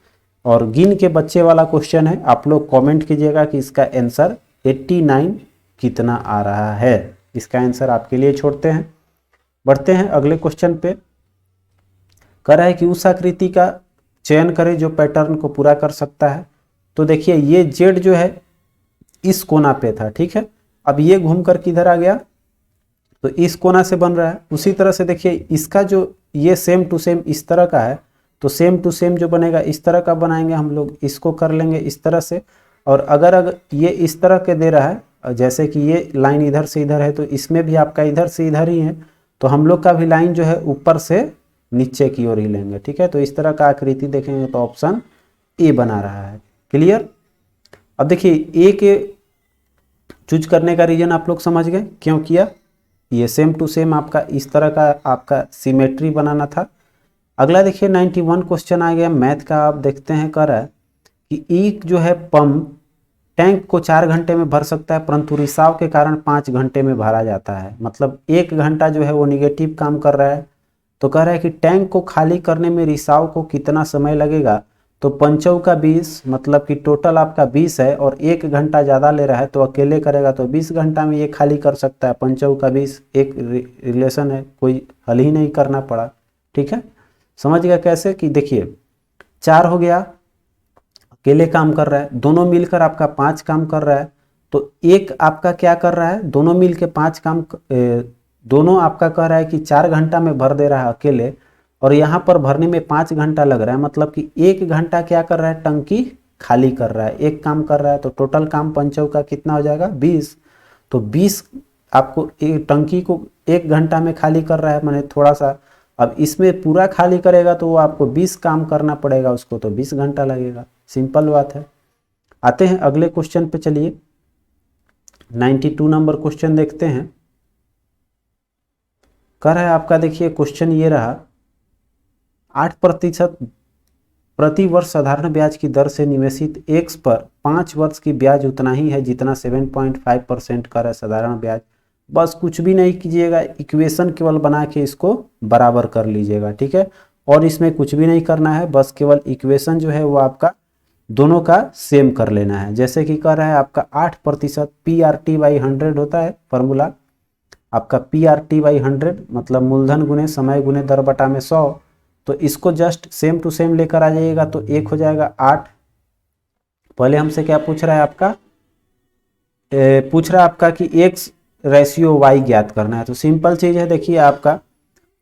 और गिन के बच्चे वाला क्वेश्चन है, आप लोग कमेंट कीजिएगा कि इसका आंसर 89 कितना आ रहा है। इसका आंसर आपके लिए छोड़ते हैं। बढ़ते हैं अगले क्वेश्चन पे। कह रहा है कि उस आकृति का चयन करें जो पैटर्न को पूरा कर सकता है। तो देखिए ये जेड जो है इस कोना पे था, ठीक है। अब ये घूम कर किधर आ गया, तो इस कोना से बन रहा है। उसी तरह से देखिए इसका जो ये सेम टू सेम इस तरह का है, तो सेम टू सेम जो बनेगा इस तरह का बनाएंगे हम लोग, इसको कर लेंगे इस तरह से। और अगर ये इस तरह के दे रहा है, जैसे कि ये लाइन इधर से इधर है तो इसमें भी आपका इधर से इधर ही है, तो हम लोग का भी लाइन जो है ऊपर से नीचे की ओर ही लेंगे, ठीक है। तो इस तरह का आकृति देखेंगे तो ऑप्शन ए बना रहा है। क्लियर। अब देखिए ए के चूज करने का रीजन आप लोग समझ गए क्यों किया, ये सेम टू सेम आपका इस तरह का आपका सिमेट्री बनाना था। अगला देखिए 91 क्वेश्चन आ गया मैथ का, आप देखते हैं कर रहा है कि एक जो है पंप टैंक को 4 घंटे में भर सकता है परंतु रिसाव के कारण 5 घंटे में भरा जाता है। मतलब 1 घंटा जो है वो निगेटिव काम कर रहा है। तो कह रहा है कि टैंक को खाली करने में रिसाव को कितना समय लगेगा। तो 5 का 20 मतलब कि टोटल आपका 20 है और 1 घंटा ज़्यादा ले रहा है तो अकेले करेगा तो 20 घंटा में ये खाली कर सकता है। 5 का 20 एक रिलेशन है, कोई हल ही नहीं करना पड़ा, ठीक है। समझ गया कैसे कि देखिए 4 हो गया अकेले काम कर रहा है, दोनों मिलकर आपका 5 काम कर रहा है। तो एक आपका क्या कर रहा है, दोनों मिलकर 5 काम, दोनों आपका कह रहा है कि 4 घंटा में भर दे रहा है अकेले, और यहाँ पर भरने में 5 घंटा लग रहा है, मतलब कि 1 घंटा क्या कर रहा है, टंकी खाली कर रहा है, एक काम कर रहा है। तो टोटल काम पंचों का कितना हो जाएगा, 20। तो 20 आपको टंकी को 1 घंटा में खाली कर रहा है, मैंने थोड़ा सा। अब इसमें पूरा खाली करेगा तो वो आपको 20 काम करना पड़ेगा उसको, तो 20 घंटा लगेगा। सिंपल बात है। आते हैं अगले क्वेश्चन पे, चलिए 92 नंबर क्वेश्चन देखते हैं। कर है आपका, देखिए क्वेश्चन ये रहा, 8% प्रति वर्ष साधारण ब्याज की दर से निवेशित एक्स पर 5 वर्ष की ब्याज उतना ही है जितना 7.5% कर है साधारण ब्याज। बस कुछ भी नहीं कीजिएगा, इक्वेशन केवल बना के इसको बराबर कर लीजिएगा, ठीक है। और इसमें कुछ भी नहीं करना है, बस केवल इक्वेशन जो है वो आपका दोनों का सेम कर लेना है। जैसे कि कर रहा है आपका 8% PRT/100 होता है फॉर्मूला आपका, PRT/100 मतलब मूलधन गुने समय गुने दर बटा में 100। तो इसको जस्ट सेम टू सेम लेकर आ जाइएगा, तो एक हो जाएगा 8। पहले हमसे क्या पूछ रहा है आपका, पूछ रहा है आपका कि x/y ज्ञात करना है। तो सिंपल चीज है, देखिए आपका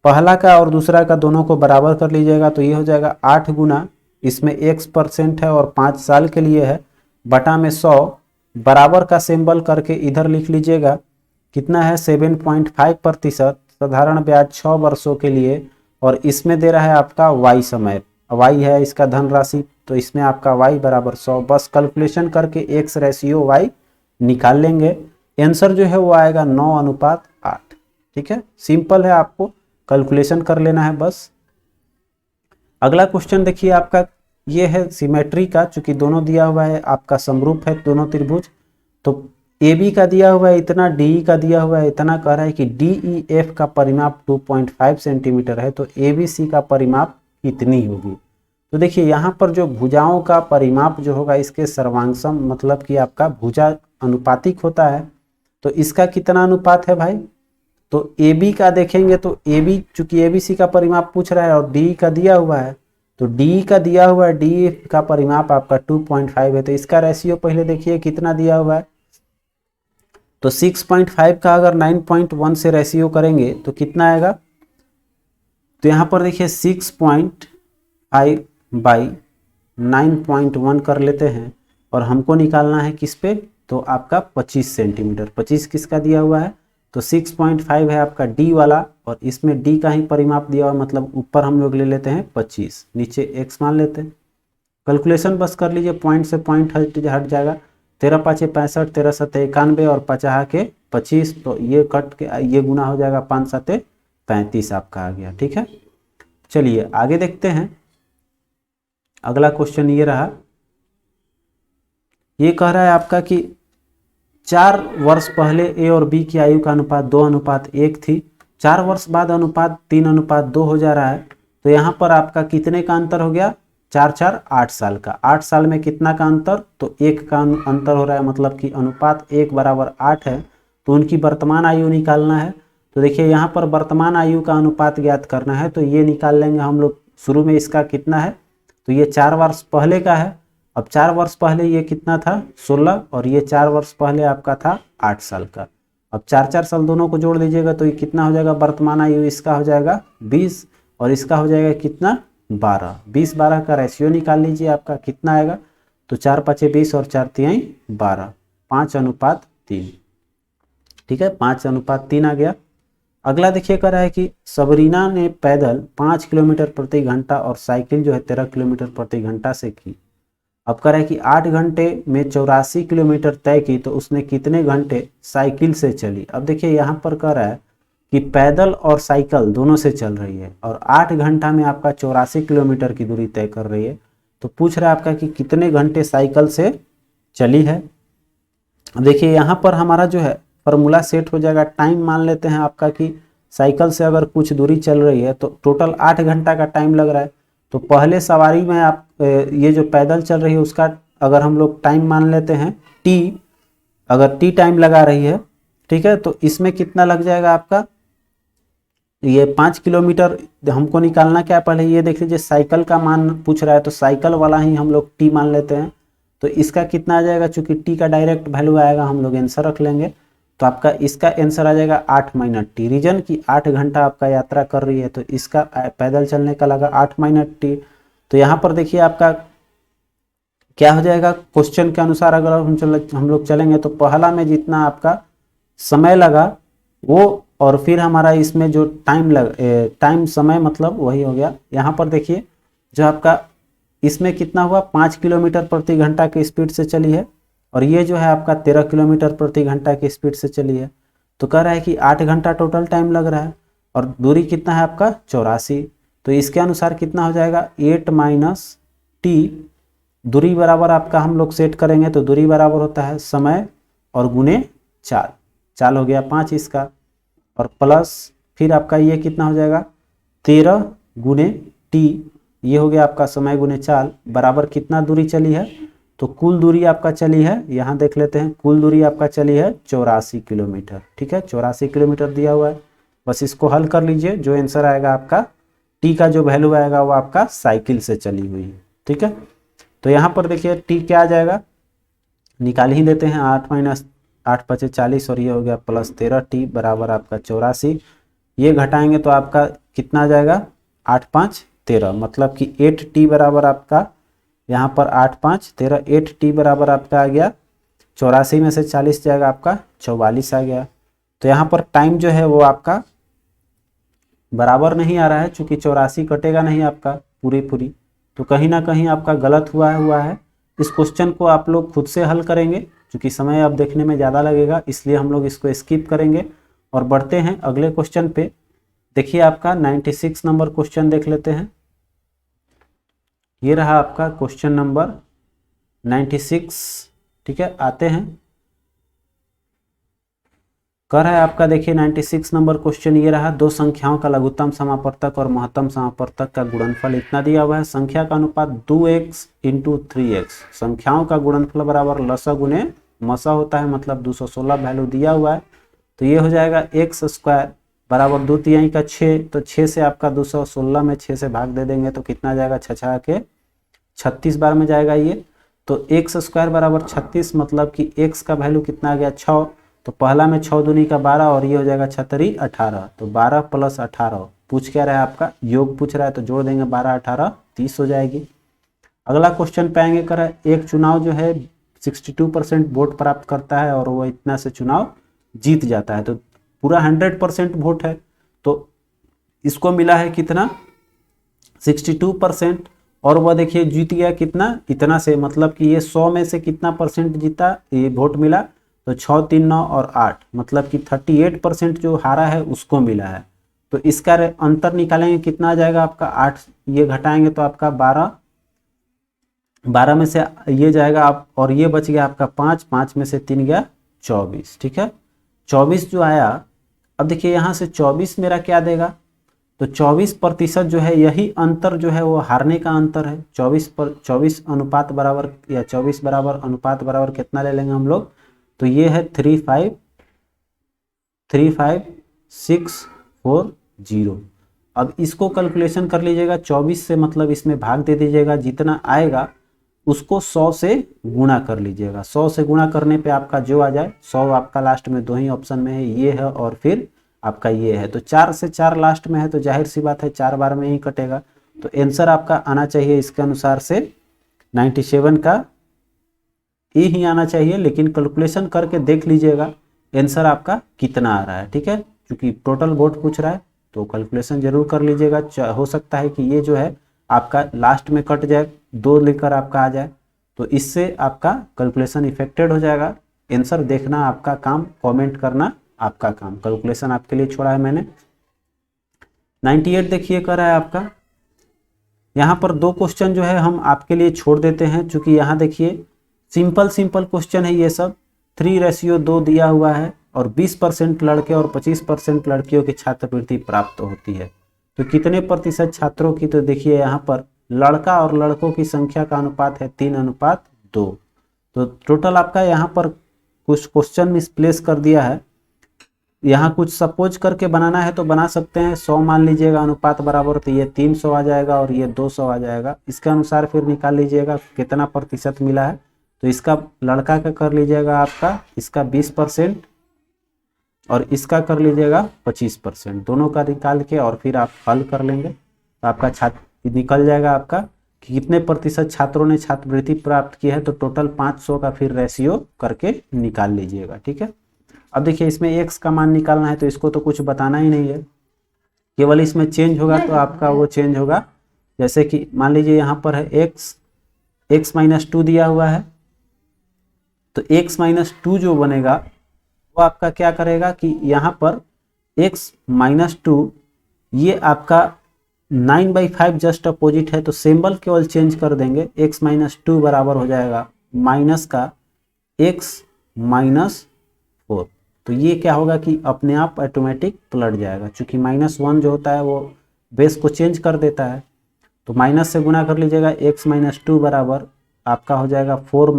पहला का और दूसरा का दोनों को बराबर कर लीजिएगा, तो ये हो जाएगा 8 गुना, इसमें x% है और 5 साल के लिए है, बटा में 100, बराबर का सिंबल करके इधर लिख लीजिएगा, कितना है 7.5% साधारण ब्याज 6 वर्षों के लिए। और इसमें दे रहा है आपका y समय, y है इसका धनराशि, तो इसमें आपका y बराबर 100। बस कैलकुलेशन करके x/y निकाल लेंगे, आंसर जो है वो आएगा 9:8। ठीक है, सिंपल है, आपको कैलकुलेशन कर लेना है बस। अगला क्वेश्चन देखिए आपका, ये है सिमेट्री का, चूंकि दोनों दिया हुआ है आपका समरूप है दोनों त्रिभुज। तो AB का दिया हुआ है इतना, DE का दिया हुआ है इतना, कह रहा है कि DEF का परिमाप 2.5 सेंटीमीटर है, तो ABC का परिमाप कितनी होगी। तो देखिए यहाँ पर जो भुजाओं का परिमाप जो होगा इसके सर्वांगसम, मतलब कि आपका भुजा अनुपातिक होता है। तो इसका कितना अनुपात है भाई, तो AB का देखेंगे तो AB चूंकि ABC का परिमाप पूछ रहा है और DE का दिया हुआ है, तो DE का दिया हुआ है, DE का परिमाप आपका 2.5 है। तो इसका रेशियो पहले देखिए कितना दिया हुआ है, तो 6.5 का अगर 9.1 से रेशियो करेंगे तो कितना आएगा। तो यहाँ पर देखिए 6.5/9.1 कर लेते हैं, और हमको निकालना है किस पे, तो आपका 25 सेंटीमीटर। 25 किसका दिया हुआ है, तो 6.5 है आपका D वाला, और इसमें D का ही परिमाप दिया हुआ, मतलब ऊपर हम लोग ले लेते हैं 25, नीचे x मान लेते हैं। कैलकुलेशन बस कर लीजिए, पॉइंट से पॉइंट हट जाएगा, 13×5 = 65, 13×7 = 91 और 50 के 25, तो ये कट के ये गुना हो जाएगा, 5×7 = 35 आपका आ गया। ठीक है, चलिए आगे देखते हैं। अगला क्वेश्चन ये रहा, ये कह रहा है आपका कि 4 वर्ष पहले A और B की आयु का अनुपात 2:1 थी, 4 वर्ष बाद अनुपात 3:2 हो जा रहा है। तो यहाँ पर आपका कितने का अंतर हो गया, 4×4 = 8 साल का। 8 साल में कितना का अंतर, तो 1 का अंतर हो रहा है, मतलब कि अनुपात 1:8 है। तो उनकी वर्तमान आयु निकालना है। तो देखिए यहाँ पर वर्तमान आयु का अनुपात ज्ञात करना है, तो ये निकाल लेंगे हम लोग। शुरू में इसका कितना है, तो ये 4 वर्ष पहले का है। अब 4 वर्ष पहले ये कितना था, 16, और ये 4 वर्ष पहले आपका था 8 साल का। अब 4-4 साल दोनों को जोड़ दीजिएगा, तो ये कितना हो जाएगा, वर्तमान आयु इसका हो जाएगा 20, और इसका हो जाएगा कितना, 12। 20-12 का रेशियो निकाल लीजिए, आपका कितना आएगा, तो 4×5 = 20 और 4×3 = 12, 5:3। ठीक है, 5:3 आ गया। अगला देखिए कर रहा है कि सबरीना ने पैदल 5 किलोमीटर प्रति घंटा और साइकिल जो है 13 किलोमीटर प्रति घंटा से की। अब कह रहा है कि 8 घंटे में 84 किलोमीटर तय की, तो उसने कितने घंटे साइकिल से चली। अब देखिए यहाँ पर कह रहा है कि पैदल और साइकिल दोनों से चल रही है, और 8 घंटा में आपका 84 किलोमीटर की दूरी तय कर रही है। तो पूछ रहा है आपका कि कितने घंटे साइकिल से चली है। अब देखिए यहाँ पर हमारा जो है फॉर्मूला सेट हो जाएगा। टाइम मान लेते हैं आपका कि साइकिल से अगर कुछ दूरी चल रही है तो टोटल 8 घंटा का टाइम लग रहा है। तो पहले सवारी में आप ये जो पैदल चल रही है उसका अगर हम लोग टाइम मान लेते हैं t, अगर t टाइम लगा रही है, ठीक है, तो इसमें कितना लग जाएगा आपका, ये 5 किलोमीटर हमको निकालना क्या है, पहले ये देख लीजिए साइकिल का मान पूछ रहा है, तो साइकिल वाला ही हम लोग t मान लेते हैं। तो इसका कितना आ जाएगा, चूंकि t का डायरेक्ट वैल्यू आएगा, हम लोग आंसर रख लेंगे। तो आपका इसका आंसर आ जाएगा 8 मिनट टी। रीजन कि 8 घंटा आपका यात्रा कर रही है, तो इसका पैदल चलने का लगा 8 मिनट टी। तो यहाँ पर देखिए आपका क्या हो जाएगा, क्वेश्चन के अनुसार अगर हम लोग चलेंगे तो पहला में जितना आपका समय लगा वो, और फिर हमारा इसमें जो टाइम समय मतलब वही हो गया। यहाँ पर देखिए जो आपका इसमें कितना हुआ, 5 किलोमीटर प्रति घंटा की स्पीड से चली है, और ये जो है आपका 13 किलोमीटर प्रति घंटा की स्पीड से चली है। तो कह रहा है कि 8 घंटा टोटल टाइम लग रहा है, और दूरी कितना है आपका 84। तो इसके अनुसार कितना हो जाएगा 8 माइनस टी, दूरी बराबर आपका हम लोग सेट करेंगे तो दूरी बराबर होता है समय और गुने चाल, चाल हो गया 5 इसका, और प्लस फिर आपका ये कितना हो जाएगा 13 गुने टी, ये हो गया आपका समय गुने चाल, बराबर कितना दूरी चली है। तो कुल दूरी आपका चली है, यहाँ देख लेते हैं, कुल दूरी आपका चली है 84 किलोमीटर। ठीक है, 84 किलोमीटर दिया हुआ है, बस इसको हल कर लीजिए, जो आंसर आएगा आपका टी का जो वैल्यू आएगा वो आपका साइकिल से चली हुई है। ठीक है, तो यहाँ पर देखिए टी क्या आ जाएगा, निकाल ही देते हैं, 8 माइनस 8 पचे 40, और ये हो गया प्लस 13 टी बराबर आपका 84। ये घटाएंगे तो आपका कितना आ जाएगा 8 5 13, मतलब कि 8 टी बराबर आपका यहाँ पर 8 5 13, 8 टी बराबर आपका आ गया 84 में से 40 जाएगा आपका 44 आ गया। तो यहाँ पर टाइम जो है वो आपका बराबर नहीं आ रहा है, चूंकि 84 कटेगा नहीं आपका पूरी, तो कहीं ना कहीं आपका गलत हुआ है। इस क्वेश्चन को आप लोग खुद से हल करेंगे, क्योंकि समय अब देखने में ज़्यादा लगेगा, इसलिए हम लोग इसको स्किप करेंगे और बढ़ते हैं अगले क्वेश्चन पे। देखिए आपका 96 नंबर क्वेश्चन देख लेते हैं। ये रहा आपका क्वेश्चन नंबर 96। ठीक है, आते हैं, कर है आपका देखिए 96 नंबर क्वेश्चन ये रहा, दो संख्याओं का लघुत्तम समापवर्तक और महत्तम समापवर्तक का गुणनफल इतना दिया हुआ है। संख्या का अनुपात 2x इंटू 3x, संख्याओं का गुणनफल बराबर लसा गुने मसा होता है, मतलब 216 वैल्यू दिया हुआ है। तो ये हो जाएगा एक्स स्क्वायर बराबर 2/3 का 6, तो 6 से आपका 216 में 6 से भाग दे देंगे तो कितना जाएगा 6 के 36 बार में जाएगा ये। तो एक्स स्क्वायर बराबर 36, मतलब कि एक्स का वैल्यू कितना आ गया 6, तो पहला में 6 दूनी का 12, और ये हो जाएगा 6 18, तो 12 प्लस 18 पूछ क्या रहा है आपका योग पूछ रहा है, तो जोड़ देंगे 12 18 30 हो जाएगी। अगला क्वेश्चन पे आएंगे, कर एक चुनाव जो है 62% वोट प्राप्त करता है और वो इतना से चुनाव जीत जाता है, तो पूरा 100% वोट है, तो इसको मिला है कितना 62%, और वह देखिए जीत गया कितना इतना से, मतलब कि ये 100 में से कितना परसेंट जीता ये वोट मिला, तो 6 3 9 और 8, मतलब कि 38% जो हारा है उसको मिला है। तो इसका अंतर निकालेंगे कितना आ जाएगा आपका 8, ये घटाएंगे तो आपका 12 में से ये जाएगा आप, और ये बच गया आपका 5 में से 3 गया 24। ठीक है, 24 जो आया, अब देखिए यहाँ से 24 मेरा क्या देगा, तो 24% जो है यही अंतर जो है वो हारने का अंतर है। 24 अनुपात बराबर या 24 बराबर अनुपात बराबर कितना ले लेंगे हम लोग, तो ये है 35640। अब इसको कैलकुलेशन कर लीजिएगा 24 से, मतलब इसमें भाग दे दीजिएगा, जितना आएगा उसको 100 से गुणा कर लीजिएगा। 100 से गुणा करने पे आपका जो आ जाए, 100 आपका लास्ट में दो ही ऑप्शन में है, ये है और फिर आपका ये है, तो 4 से 4 लास्ट में है, तो जाहिर सी बात है 4 बार में ही कटेगा। तो आंसर आपका आना चाहिए इसके अनुसार से 97 का ए ही आना चाहिए, लेकिन कैलकुलेशन करके देख लीजिएगा आंसर आपका कितना आ रहा है। ठीक है, क्योंकि टोटल वोट पूछ रहा है तो कैलकुलेशन जरूर कर लीजिएगा। हो सकता है कि ये जो है आपका लास्ट में कट जाए, 2 लेकर आपका आ जाए, तो इससे आपका कैलकुलेशन इफेक्टेड हो जाएगा। आंसर देखना आपका काम, कमेंट करना आपका काम, कैलकुलेशन आपके लिए छोड़ा है मैंने। 98 देखिए कर रहा है आपका, यहाँ पर 2 क्वेश्चन जो है हम आपके लिए छोड़ देते हैं, चूंकि यहाँ देखिए सिंपल क्वेश्चन है ये सब। 3:2 दिया हुआ है और 20% लड़के और 25% लड़कियों की छात्रवृत्ति प्राप्त होती है, तो कितने प्रतिशत छात्रों की, तो देखिए यहाँ पर लड़का और लड़कों की संख्या का अनुपात है 3:2। तो टोटल आपका यहाँ पर कुछ क्वेश्चन मिसप्लेस कर दिया है, यहाँ कुछ सपोज करके बनाना है तो बना सकते हैं। 100 मान लीजिएगा अनुपात बराबर, तो ये 300 आ जाएगा और ये 200 आ जाएगा। इसके अनुसार फिर निकाल लीजिएगा कितना प्रतिशत मिला है, तो इसका लड़का का कर लीजिएगा आपका, इसका 20%, और इसका कर लीजिएगा 25%, दोनों का निकाल के और फिर आप हल कर लेंगे तो आपका छात्र निकल जाएगा आपका कि कितने प्रतिशत छात्रों ने छात्रवृत्ति प्राप्त की है, तो टोटल 500 का फिर रेशियो करके निकाल लीजिएगा। ठीक है, अब देखिए इसमें x का मान निकालना है तो इसको तो कुछ बताना ही नहीं है, केवल इसमें चेंज होगा तो आपका वो चेंज होगा। जैसे कि मान लीजिए यहाँ पर है x -2 दिया हुआ है, तो x -2 जो बनेगा वो आपका क्या करेगा कि यहाँ पर x -2 ये आपका 9/5 जस्ट अपोजिट है, तो सिंबल केवल चेंज कर देंगे। x -2 बराबर हो जाएगा माइनस का x -4, तो ये क्या होगा कि अपने आप ऑटोमेटिक पलट जाएगा, क्योंकि -1 जो होता है वो बेस को चेंज कर देता है। तो माइनस से गुना कर लीजिएगा, x -2 बराबर आपका हो जाएगा 4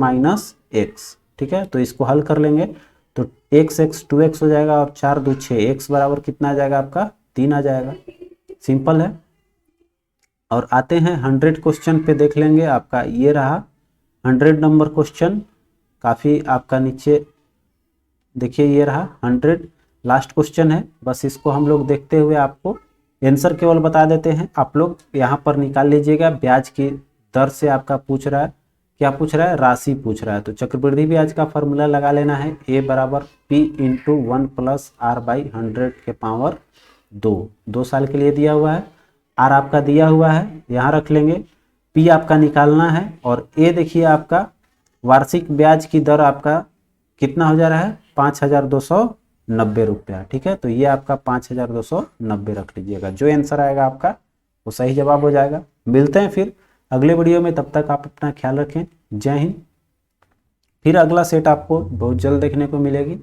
- x। ठीक है, तो इसको हल कर लेंगे तो x 2x हो जाएगा और 4 2 6, x बराबर कितना आ जाएगा आपका 3 आ जाएगा। सिंपल है। और आते हैं 100 क्वेश्चन पे, देख लेंगे आपका ये रहा 100 नंबर क्वेश्चन, काफ़ी आपका नीचे देखिए ये रहा 100 लास्ट क्वेश्चन है। बस इसको हम लोग देखते हुए आपको आंसर केवल बता देते हैं, आप लोग यहाँ पर निकाल लीजिएगा। ब्याज की दर से आपका पूछ रहा है, क्या पूछ रहा है, राशि पूछ रहा है। तो चक्रवृद्धि ब्याज का फॉर्मूला लगा लेना है, a बराबर p × 1 + r/100 के पावर 2 साल के लिए दिया हुआ है। r आपका दिया हुआ है, यहाँ रख लेंगे। p आपका निकालना है और a देखिए आपका वार्षिक ब्याज की दर आपका कितना हो जा रहा है, 5290 रुपया। ठीक है, तो ये आपका 5290 रख लीजिएगा। जो आंसर आएगा आपका वो सही जवाब हो जाएगा। मिलते हैं फिर अगले वीडियो में, तब तक आप अपना ख्याल रखें। जय हिंद। फिर अगला सेट आपको बहुत जल्द देखने को मिलेगी।